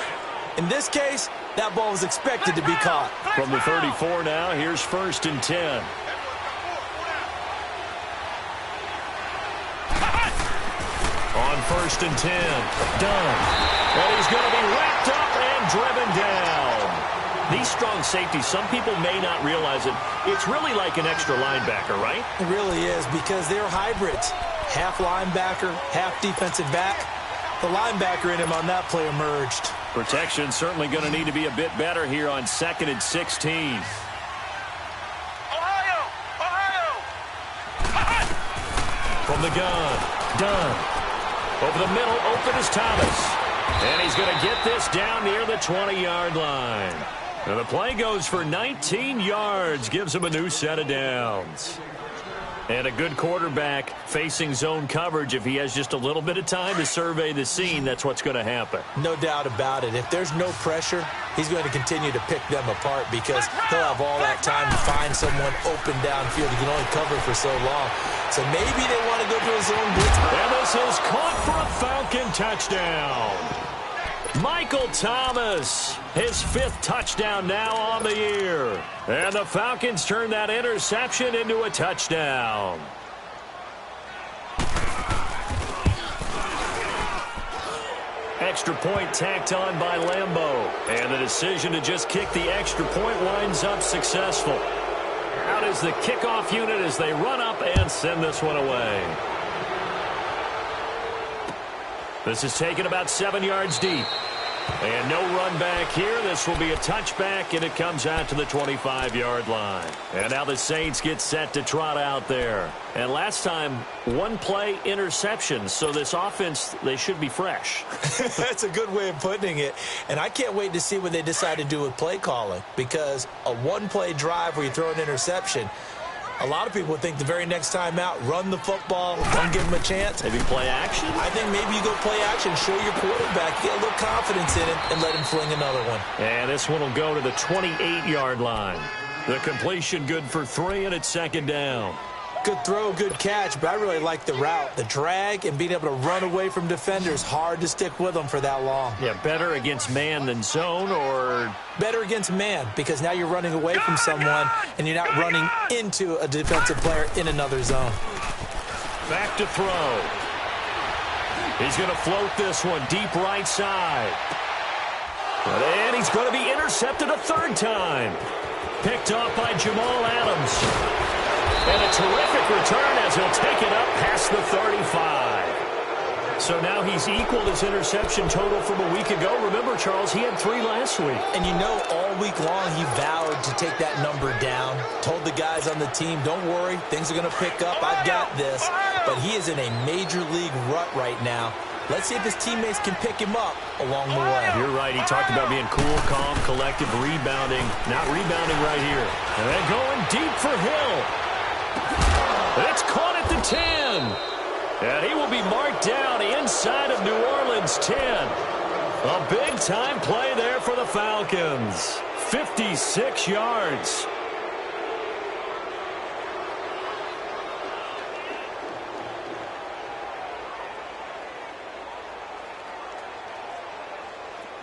Speaker 4: in this case, that ball was expected to be caught.
Speaker 3: From the 34 now, here's 1st and 10. On 1st and 10, done. And he's going to be wrapped up and driven down. These strong safeties, some people may not realize it. It's really like an extra linebacker, right?
Speaker 4: It really is, because they're hybrids. Half linebacker, half defensive back. The linebacker in him on that play emerged.
Speaker 3: Protection certainly going to need to be a bit better here on 2nd and 16.
Speaker 5: Ohio!
Speaker 3: From the gun, done. Over the middle, open is Thomas. And he's going to get this down near the 20-yard line. And the play goes for 19 yards, gives him a new set of downs. And a good quarterback facing zone coverage. If he has just a little bit of time to survey the scene, that's what's going to happen.
Speaker 4: No doubt about it. If there's no pressure, he's going to continue to pick them apart because he'll have all that time to find someone open downfield. He can only cover for so long. So maybe they want to go to a zone blitz.
Speaker 3: And this is caught for a Falcon touchdown. Michael Thomas, his 5th touchdown now on the year. And the Falcons turn that interception into a touchdown. Extra point tacked on by Lambeau. And the decision to just kick the extra point winds up successful. Out is the kickoff unit as they run up and send this one away. This is taken about 7 yards deep. And no run back here. This will be a touchback, and it comes out to the 25-yard line. And now the Saints get set to trot out there. And last time, 1 play interception. So this offense, they should be fresh.
Speaker 4: That's a good way of putting it. And I can't wait to see what they decide to do with play calling. Because a 1-play drive where you throw an interception, a lot of people think the very next time out, run the football, don't give them a chance.
Speaker 3: Maybe play action?
Speaker 4: I think maybe you go play action, show your quarterback, get a little confidence in it, and let him fling another one.
Speaker 3: And this one will go to the 28-yard line. The completion good for 3, and it's 2nd down.
Speaker 4: Good throw, good catch, but I really like the route. The drag and being able to run away from defenders, hard to stick with them for that long.
Speaker 3: Yeah, better against man than zone, or?
Speaker 4: Better against man, because now you're running away from someone and you're not running into a defensive player in another zone.
Speaker 3: Back to throw. He's going to float this one deep right side. And he's going to be intercepted a 3rd time. Picked off by Jamal Adams. And a terrific return as he'll take it up past the 35. So now he's equaled his interception total from a week ago. Remember, Charles, he had 3 last week.
Speaker 4: And you know, all week long he vowed to take that number down. Told the guys on the team, don't worry, things are going to pick up. I've got this. But he is in a major league rut right now. Let's see if his teammates can pick him up along the way.
Speaker 3: You're right. He talked about being cool, calm, collective, rebounding. Not rebounding right here. And then going deep for Hill. It's caught at the 10. And he will be marked down inside of New Orleans 10. A big-time play there for the Falcons. 56 yards.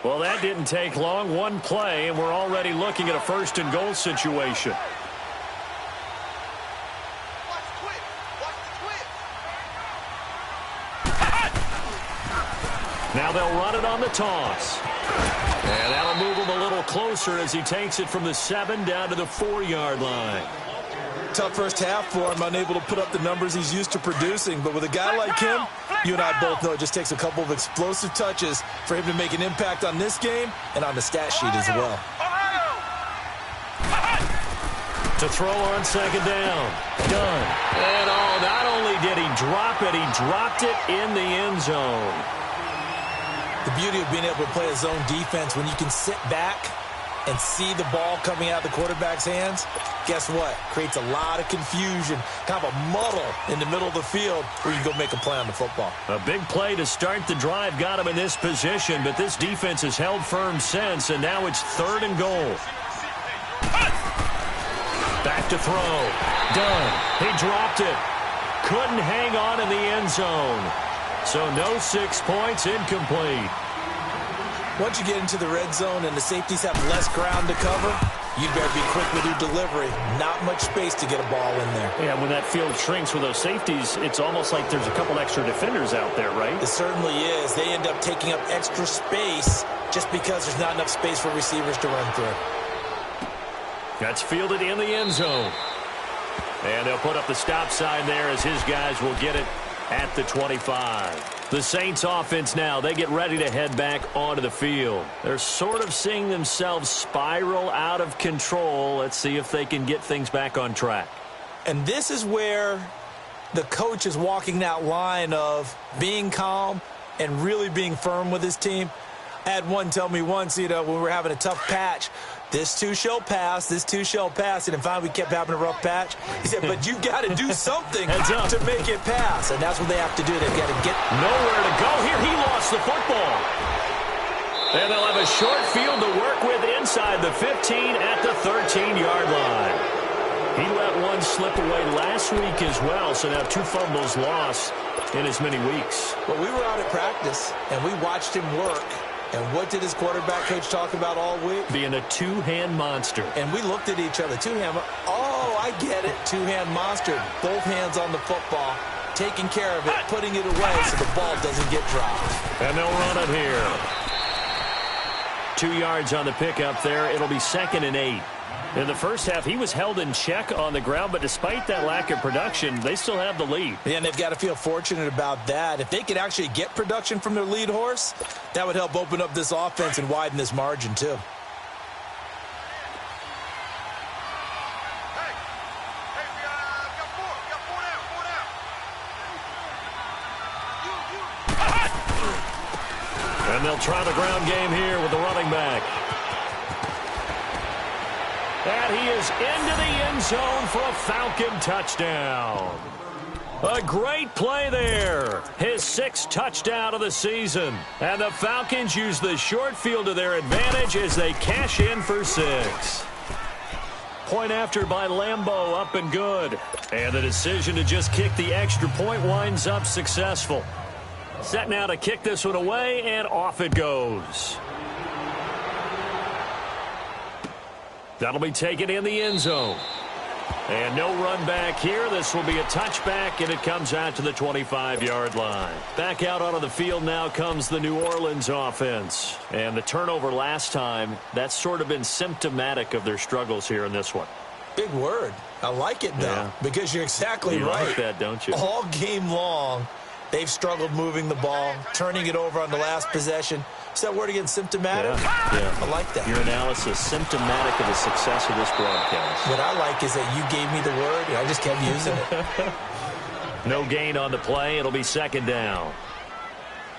Speaker 3: Well, that didn't take long. 1 play, and we're already looking at a 1st and goal situation. Now they'll run it on the toss. And that'll move him a little closer as he takes it from the 7 down to the 4-yard line.
Speaker 4: Tough first half for him, unable to put up the numbers he's used to producing. But with a guy like him, you and I both know it just takes a couple of explosive touches for him to make an impact on this game and on the stat sheet as well.
Speaker 3: To throw on 2nd down. Done. And not only did he drop it, he dropped it in the end zone.
Speaker 4: The beauty of being able to play a zone defense when you can sit back and see the ball coming out of the quarterback's hands, guess what? Creates a lot of confusion, kind of a muddle in the middle of the field where you go make a play on the football.
Speaker 3: A big play to start the drive got him in this position, but this defense has held firm since, and now it's 3rd and goal. Back to throw. Done. He dropped it. Couldn't hang on in the end zone. So no 6 points, incomplete.
Speaker 4: Once you get into the red zone and the safeties have less ground to cover, you better be quick with your delivery. Not much space to get a ball in there.
Speaker 3: Yeah, when that field shrinks with those safeties, it's almost like there's a couple extra defenders out there, right?
Speaker 4: It certainly is. They end up taking up extra space just because there's not enough space for receivers to run through.
Speaker 3: That's fielded in the end zone. And they'll put up the stop sign there as his guys will get it at the 25. The Saints offense now, they get ready to head back onto the field. They're sort of seeing themselves spiral out of control. Let's see if they can get things back on track.
Speaker 4: And this is where the coach is walking that line of being calm and really being firm with his team. I had one tell me once, when we were having a tough patch, this too shall pass, this too shall pass. And finally we kept having a rough patch. He said, but you've got to do something to make it pass. And that's what they have to do. They've got to get
Speaker 3: nowhere to go. Here he lost the football. And they'll have a short field to work with inside the 15 at the 13-yard line. He let one slip away last week as well, so now 2 fumbles lost in as many weeks.
Speaker 4: Well, we were out at practice, and we watched him work. And what did his quarterback coach talk about all week?
Speaker 3: Being a two-hand monster.
Speaker 4: And we looked at each other. Two-hand. Oh, I get it. Two-hand monster. Both hands on the football. Taking care of it. Putting it away so the ball doesn't get dropped.
Speaker 3: And they'll run it here. 2 yards on the pickup there. It'll be 2nd and 8. In the first half, he was held in check on the ground, but despite that lack of production, they still have the lead.
Speaker 4: Yeah, and they've got to feel fortunate about that. If they could actually get production from their lead horse, that would help open up this offense and widen this margin, too.
Speaker 3: And they'll try the ground game here with the running back. And he is into the end zone for a Falcon touchdown. A great play there. His 6th touchdown of the season. And the Falcons use the short field to their advantage as they cash in for 6. Point after by Lambeau, up and good. And the decision to just kick the extra point winds up successful. Set now to kick this one away, and off it goes. That'll be taken in the end zone. And no run back here. This will be a touchback, and it comes out to the 25-yard line. Back out onto the field now comes the New Orleans offense. And the turnover last time, that's sort of been symptomatic of their struggles here in this one.
Speaker 4: Big word. I like it, though, because you're exactly right.
Speaker 3: You like that, don't you?
Speaker 4: All game long, they've struggled moving the ball, turning it over on the last possession. Is that word again, symptomatic?
Speaker 3: Yeah.
Speaker 4: I like that.
Speaker 3: Your analysis, symptomatic of the success of this broadcast.
Speaker 4: What I like is that you gave me the word, and I just kept using it.
Speaker 3: No gain on the play. It'll be 2nd down.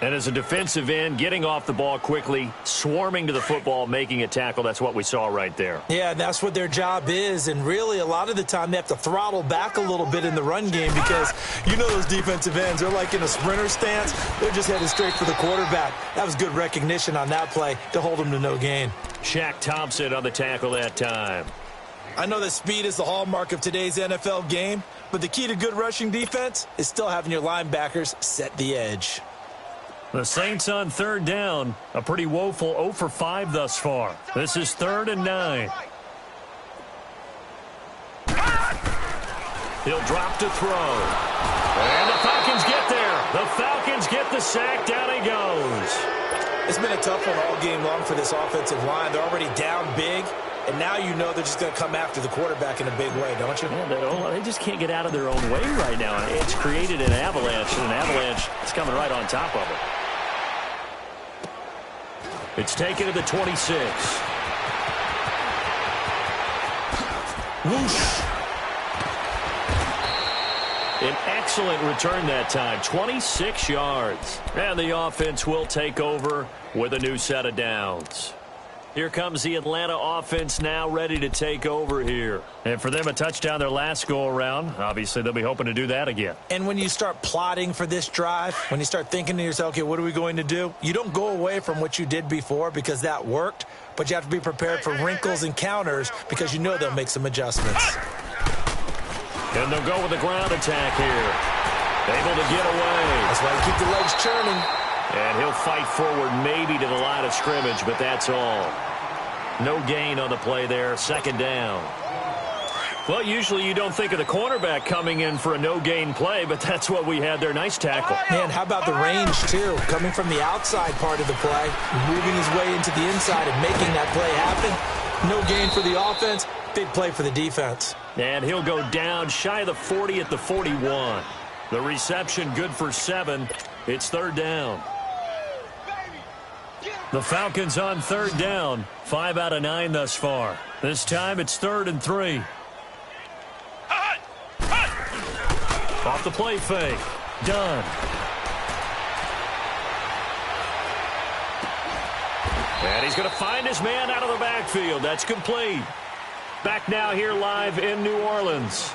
Speaker 3: And as a defensive end, getting off the ball quickly, swarming to the football, making a tackle, that's what we saw right there.
Speaker 4: Yeah, and that's what their job is. And really, a lot of the time, they have to throttle back a little bit in the run game because you know those defensive ends, they're like in a sprinter stance. They're just headed straight for the quarterback. That was good recognition on that play to hold them to no gain.
Speaker 3: Shaq Thompson on the tackle that time.
Speaker 4: I know that speed is the hallmark of today's NFL game, but the key to good rushing defense is still having your linebackers set the edge.
Speaker 3: The Saints on 3rd down. A pretty woeful 0 for 5 thus far. This is 3rd and 9. He'll drop to throw. And the Falcons get there. The Falcons get the sack. Down he goes.
Speaker 4: It's been a tough one all game long for this offensive line. They're already down big, and now you know they're just going to come after the quarterback in a big way, don't you?
Speaker 3: Yeah, they just can't get out of their own way right now. It's created an avalanche, and an avalanche is coming right on top of it. It's taken to the 26. Whoosh. An excellent return that time, 26 yards. And the offense will take over with a new set of downs. Here comes the Atlanta offense now ready to take over here. And for them, a touchdown their last go-around. Obviously, they'll be hoping to do that again.
Speaker 4: And when you start plotting for this drive, when you start thinking to yourself, okay, what are we going to do? You don't go away from what you did before because that worked, but you have to be prepared for wrinkles and counters because you know they'll make some adjustments.
Speaker 3: And they'll go with the ground attack here. Able to get away.
Speaker 4: That's why you keep the legs churning.
Speaker 3: And he'll fight forward maybe to the line of scrimmage, but that's all. No gain on the play there. Second down. Well, usually you don't think of the cornerback coming in for a no-gain play, but that's what we had there. Nice tackle.
Speaker 4: Man, how about the range, too? Coming from the outside part of the play, moving his way into the inside and making that play happen. No gain for the offense. Big play for the defense.
Speaker 3: And he'll go down shy of the 40 at the 41. The reception good for 7. It's third down. The Falcons on third down. 5 out of 9 thus far. This time it's 3rd and 3. Off the play fake. Done. And he's going to find his man out of the backfield. That's complete. Back now here live in New Orleans.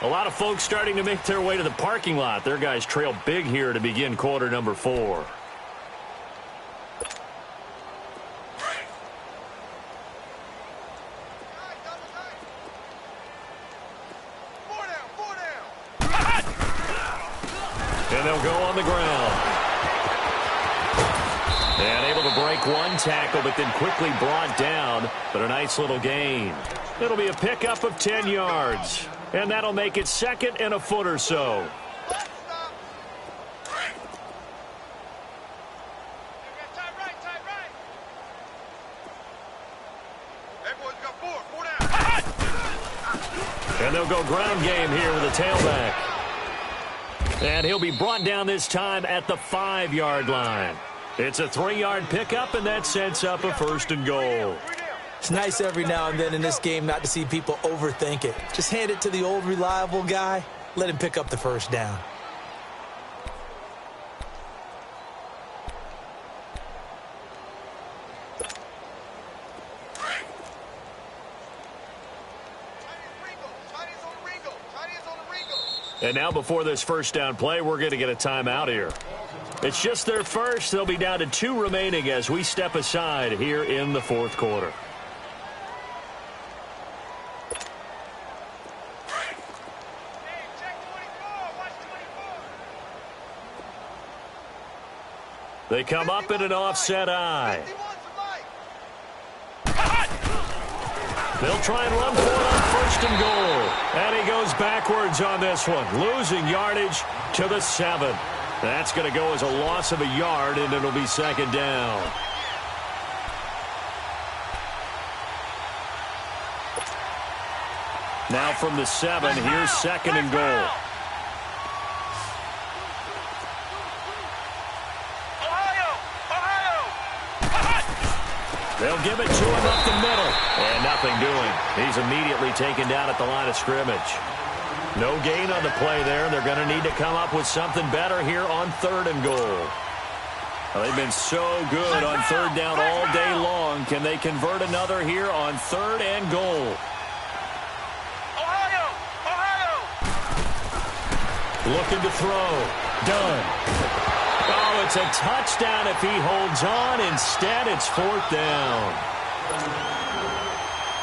Speaker 3: A lot of folks starting to make their way to the parking lot. Their guys trail big here to begin quarter number 4. And they'll go on the ground. And able to break one tackle, but then quickly brought down. But a nice little gain. It'll be a pickup of 10 yards. And that'll make it 2nd and a foot or so. And they'll go ground game here with a tailback. And he'll be brought down this time at the 5-yard line. It's a 3-yard pickup, and that sets up a 1st and goal.
Speaker 4: It's nice every now and then in this game not to see people overthink it. Just hand it to the old reliable guy. Let him pick up the 1st down.
Speaker 3: And now before this 1st down play, we're going to get a timeout here. It's just their first. They'll be down to 2 remaining as we step aside here in the 4th quarter. They come up in an offset eye. They'll try and run for it on 1st and goal. And he goes backwards on this one, losing yardage to the 7. That's going to go as a loss of a yard, and it'll be 2nd down. Now from the 7, here's 2nd and goal. They'll give it to him up the middle. And nothing doing. He's immediately taken down at the line of scrimmage. No gain on the play there. They're going to need to come up with something better here on 3rd and goal. Well, they've been so good on 3rd down all day long. Can they convert another here on 3rd and goal? Looking to throw. Done. Oh, it's a touchdown if he holds on. Instead, it's 4th down.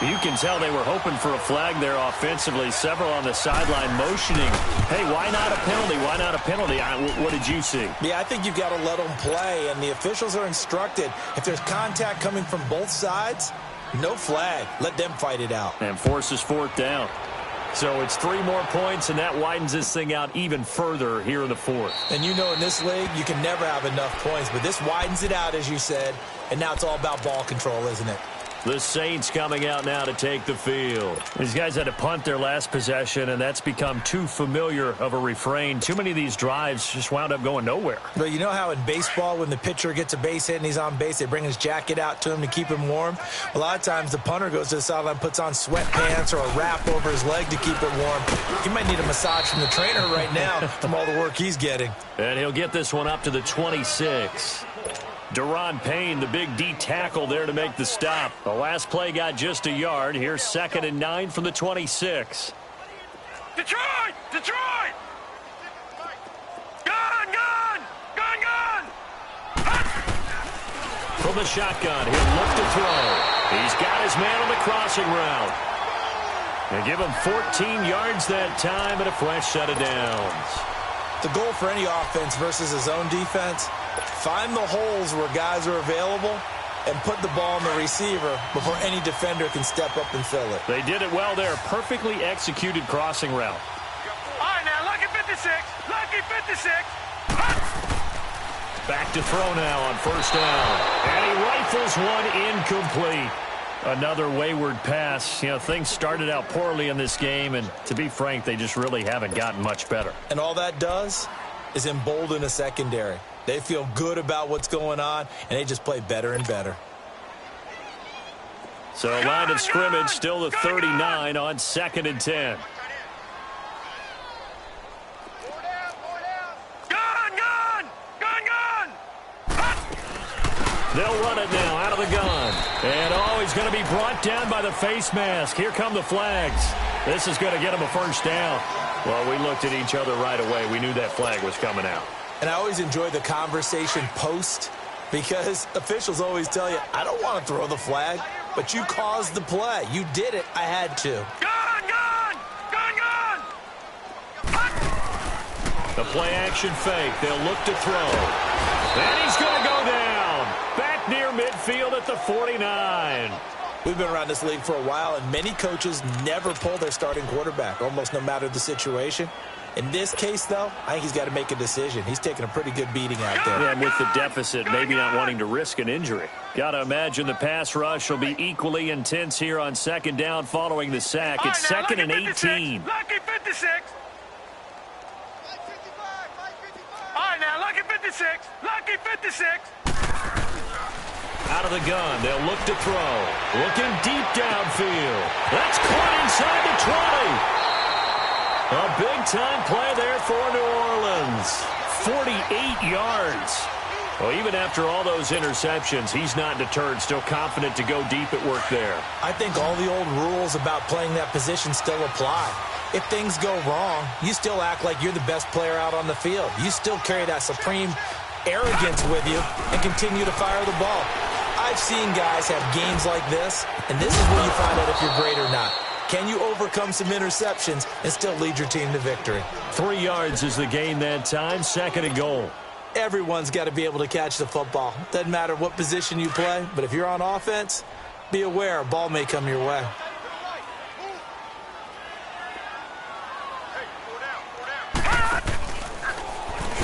Speaker 3: You can tell they were hoping for a flag there offensively. Several on the sideline motioning. Hey, why not a penalty? Why not a penalty? What did you see?
Speaker 4: Yeah, I think you've got to let them play, and the officials are instructed. If there's contact coming from both sides, no flag. Let them fight it out.
Speaker 3: And forces 4th down. So it's 3 more points, and that widens this thing out even further here in the 4th.
Speaker 4: And you know in this league, you can never have enough points, but this widens it out, as you said, and now it's all about ball control, isn't it?
Speaker 3: The Saints coming out now to take the field. These guys had to punt their last possession, and that's become too familiar of a refrain. Too many of these drives just wound up going nowhere.
Speaker 4: But you know how in baseball, when the pitcher gets a base hit and he's on base, they bring his jacket out to him to keep him warm? A lot of times the punter goes to the sideline, puts on sweatpants or a wrap over his leg to keep it warm. He might need a massage from the trainer right now from all the work he's getting.
Speaker 3: And he'll get this one up to the 26. Deron Payne, the big D tackle there to make the stop. The last play got just a yard. Here's 2nd and 9 from the 26.
Speaker 5: Detroit! Detroit! Gun! Gun! Gun! Gun!
Speaker 3: From the shotgun, he'll look to throw. He's got his man on the crossing route. And give him 14 yards that time and a fresh set of downs.
Speaker 4: The goal for any offense versus his own defense, find the holes where guys are available and put the ball on the receiver before any defender can step up and fill it.
Speaker 3: They did it well there. Perfectly executed crossing route.
Speaker 5: All right, now, lucky 56. Lucky 56.
Speaker 3: Back to throw now on 1st down. And he rifles one incomplete. Another wayward pass. You know, things started out poorly in this game, and to be frank, they just really haven't gotten much better.
Speaker 4: And all that does is embolden a secondary. They feel good about what's going on, and they just play better and better.
Speaker 3: So line of scrimmage still the 39 on 2nd and 10. They'll run it now out of the gun. And, he's going to be brought down by the face mask. Here come the flags. This is going to get him a 1st down. Well, we looked at each other right away. We knew that flag was coming out.
Speaker 4: And I always enjoy the conversation post because officials always tell you, I don't want to throw the flag, but you caused the play. You did it. I had to.
Speaker 5: Gun! Gun! Gun! Gun!
Speaker 3: The play action fake. They'll look to throw. And he's going to go down. Back near midfield at the 49.
Speaker 4: We've been around this league for a while, and many coaches never pull their starting quarterback, almost no matter the situation. In this case, though, I think he's got to make a decision. He's taking a pretty good beating out there.
Speaker 3: Yeah, and with the deficit, maybe not wanting to risk an injury. Got to imagine the pass rush will be equally intense here on 2nd down following the sack. It's 2nd and 18.
Speaker 5: Lucky 56. All right, now, lucky 56. Lucky 56.
Speaker 3: Out of the gun, they'll look to throw. Looking deep downfield. That's caught inside the 20. A big-time play there for New Orleans. 48 yards. Well, even after all those interceptions, he's not deterred, still confident to go deep at work there.
Speaker 4: I think all the old rules about playing that position still apply. If things go wrong, you still act like you're the best player out on the field. You still carry that supreme arrogance with you and continue to fire the ball. I've seen guys have games like this, and this is where you find out if you're great or not. Can you overcome some interceptions and still lead your team to victory?
Speaker 3: 3 yards is the gain that time, 2nd and goal.
Speaker 4: Everyone's got to be able to catch the football. Doesn't matter what position you play, but if you're on offense, be aware a ball may come your way.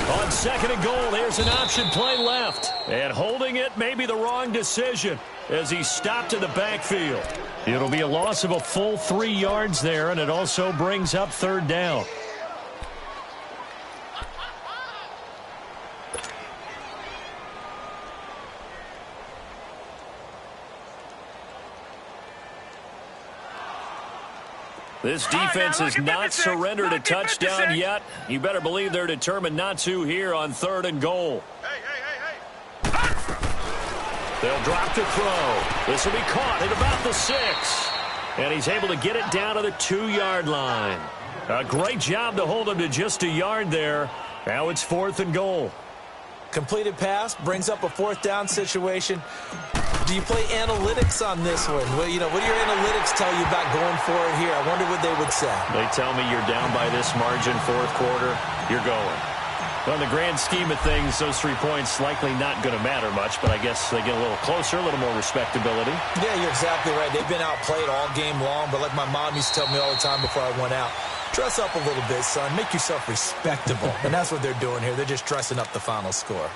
Speaker 3: On 2nd and goal, there's an option play left. And holding it may be the wrong decision as he stopped in the backfield. It'll be a loss of a full 3 yards there, and it also brings up 3rd down. This defense has not surrendered a touchdown yet. You better believe they're determined not to here on 3rd and goal. They'll drop to throw. This will be caught at about the 6. And he's able to get it down to the 2-yard line. A great job to hold him to just a yard there. Now it's 4th and goal.
Speaker 4: Completed pass brings up a 4th down situation. Do you play analytics on this one? Well, you know, what do your analytics tell you about going for it here? I wonder what they would say.
Speaker 3: They tell me you're down by this margin, 4th quarter, you're going. Well, in the grand scheme of things, those 3 points likely not going to matter much, but I guess they get a little closer, a little more respectability.
Speaker 4: Yeah, you're exactly right. They've been outplayed all game long, but like my mom used to tell me all the time before I went out, dress up a little bit, son. Make yourself respectable. And that's what they're doing here. They're just dressing up the final score.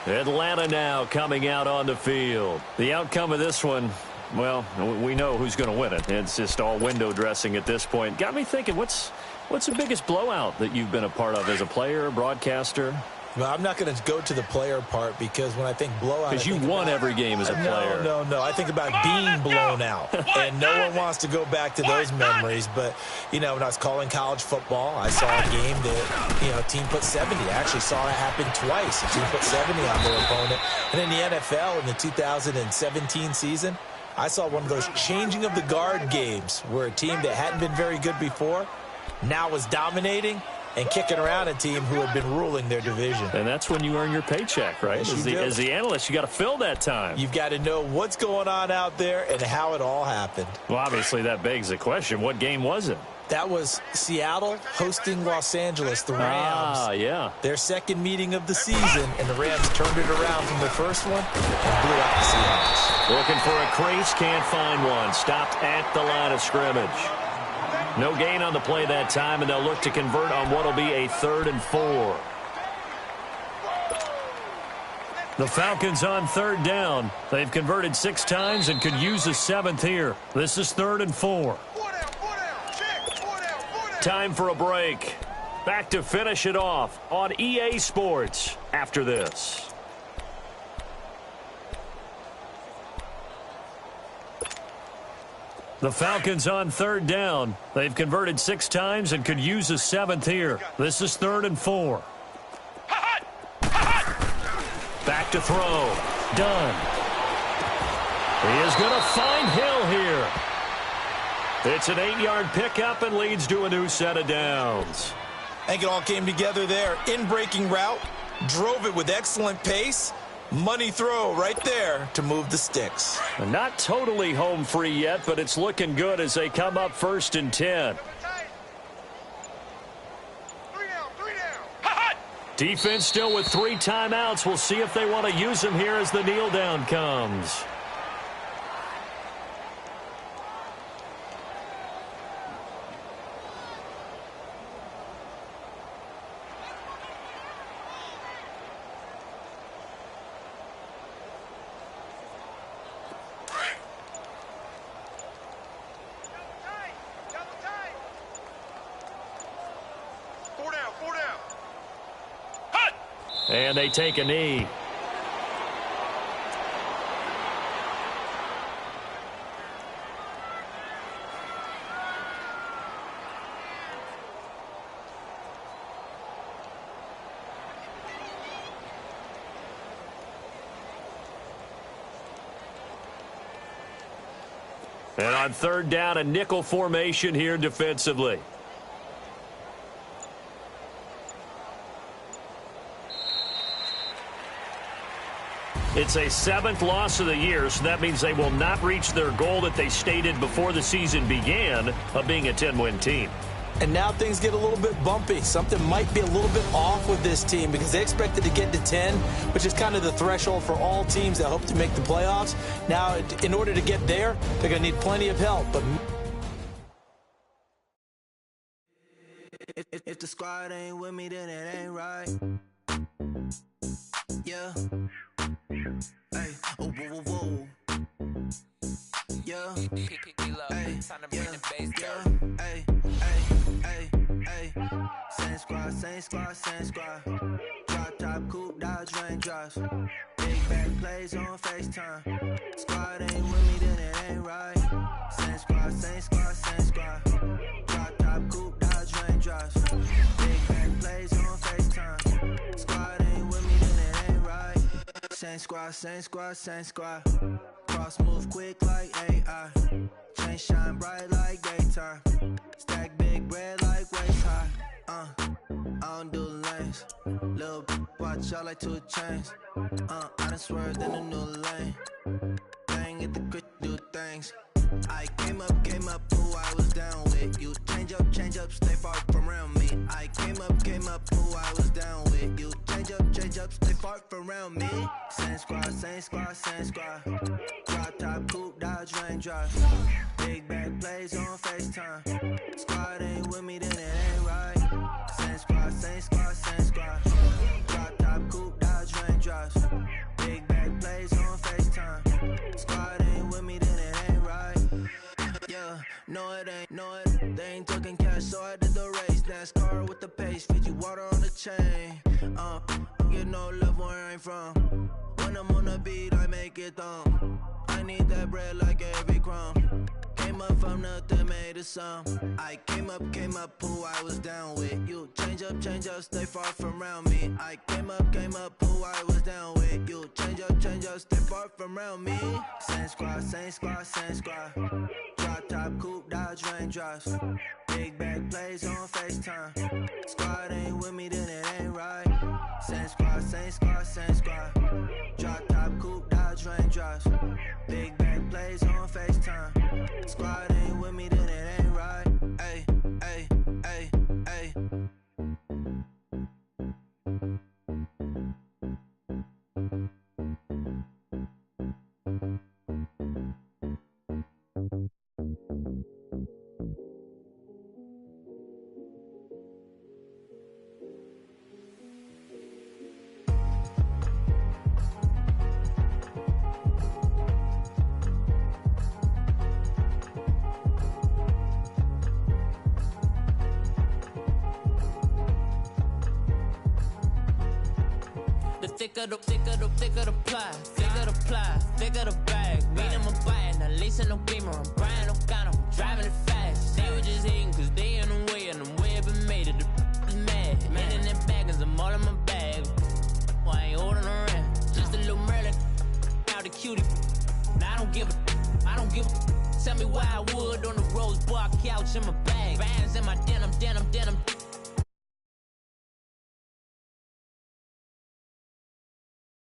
Speaker 3: Atlanta now coming out on the field. The outcome of this one, well, we know who's going to win it. It's just all window dressing at this point. Got me thinking, what's the biggest blowout that you've been a part of as a player, broadcaster?
Speaker 4: Well, I'm not going to go to the player part because when I think blowout,
Speaker 3: because you won every game as a player.
Speaker 4: No. I think about being blown out, and no one wants to go back to those memories. But when I was calling college football, I saw a game that a team put 70. I actually saw it happen twice. A team put 70 on their opponent, and in the NFL in the 2017 season, I saw one of those changing of the guard games where a team that hadn't been very good before now was dominating and kicking around a team who had been ruling their division.
Speaker 3: And that's when you earn your paycheck, right?
Speaker 4: Yes,
Speaker 3: as the analyst, you got to fill that time.
Speaker 4: You've got to know what's going on out there and how it all happened.
Speaker 3: Well, obviously, that begs the question, what game was it?
Speaker 4: That was Seattle hosting Los Angeles, the Rams.
Speaker 3: Yeah.
Speaker 4: Their second meeting of the season, and the Rams turned it around from the first one and blew out the Seahawks.
Speaker 3: Looking for a crease, can't find one. Stopped at the line of scrimmage. No gain on the play that time, and they'll look to convert on what will be a 3rd and 4. The Falcons on 3rd down. They've converted 6 times and could use a 7th here. This is 3rd and 4. Time for a break. Back to finish it off on EA Sports after this. The Falcons on 3rd down. They've converted 6 times and could use a 7th here. This is 3rd and 4. Back to throw. Done. He is going to find Hill here. It's an 8-yard pickup and leads to a new set of downs.
Speaker 4: I think it all came together there. In-breaking route. Drove it with excellent pace. Money throw right there to move the sticks.
Speaker 3: Not totally home free yet, but it's looking good as they come up 1st and 10. Defense still with 3 timeouts. We'll see if they want to use them here as the kneel down comes. And they take a knee. And on 3rd down, a nickel formation here defensively. It's a 7th loss of the year, so that means they will not reach their goal that they stated before the season began of being a 10-win team.
Speaker 4: And now things get a little bit bumpy. Something might be a little bit off with this team because they expected to get to 10, which is kind of the threshold for all teams that hope to make the playoffs. Now, in order to get there, they're going to need plenty of help. But
Speaker 1: if the squad ain't with me, then it ain't right. Yeah. Hey, oh, whoa, whoa, whoa. Yeah. Hey, yeah. Hey, hey, hey. Same squad, same squad, same squad. Drop top, coupe, dodge, raindrops. Big back plays on FaceTime. Squad ain't with me, then it ain't right. Same squad, same squad, same squad. Drop top, coupe, dodge, raindrops. Big back plays on FaceTime. Squad ain't with me, then it ain't right. Same squad, same squad, same squad. Cross move quick like AI. Chain shine bright like daytime. Stack big bread like waist high. I don't do lanes. Little watch out like 2 chains. I done swerved in a new lane. Bang at the grit, do things. I came up, who I was down with. You change up, stay far from around me. I came up, who I was down with. You change up, stay far from around me. Same squad, same squad, same squad. Drop top, coupe, dodge, raindrops. Big back plays on FaceTime. Squad ain't with me, then it ain't right. Same squad, same squad, same squad. Drop top, coupe, dodge, raindrops. Big back plays on FaceTime. Squad ain't with me, then it ain't right. Yeah, no it ain't, they ain't talking cash, so I did the race. NASCAR with the pace, feed you water on the chain.
Speaker 6: get no love where I'm from. When I'm on the beat, I make it thumb. I need that bread like every crumb. Came up from nothing, made a sum. I came up, who I was down with. You change up, stay far from around me. I came up, who I was down with. You change up, stay far from around me. Same squad. Drop top, coupe, dodge, raindrops. Big bag plays on FaceTime. Squad ain't with me, then it ain't right. Same squad. Drop top, coupe, dodge, raindrops. Big bag plays on FaceTime. Squad ain't with me, then it ain't right. Ay.
Speaker 7: Thicker the ply, thicker the bag. Mean I'm a buyer, not leasing no beamer. I'm Brian O'Connor, I'm driving it fast. They were just hating cause they in the way, and the way I've been made it, the mad. Man in them baggins, I'm all in my bag. Well, I ain't holding around, just a little Merlin, out the cutie. Now I don't give a. Tell me why I would on the rose bar couch in my bag. Bands in my denim.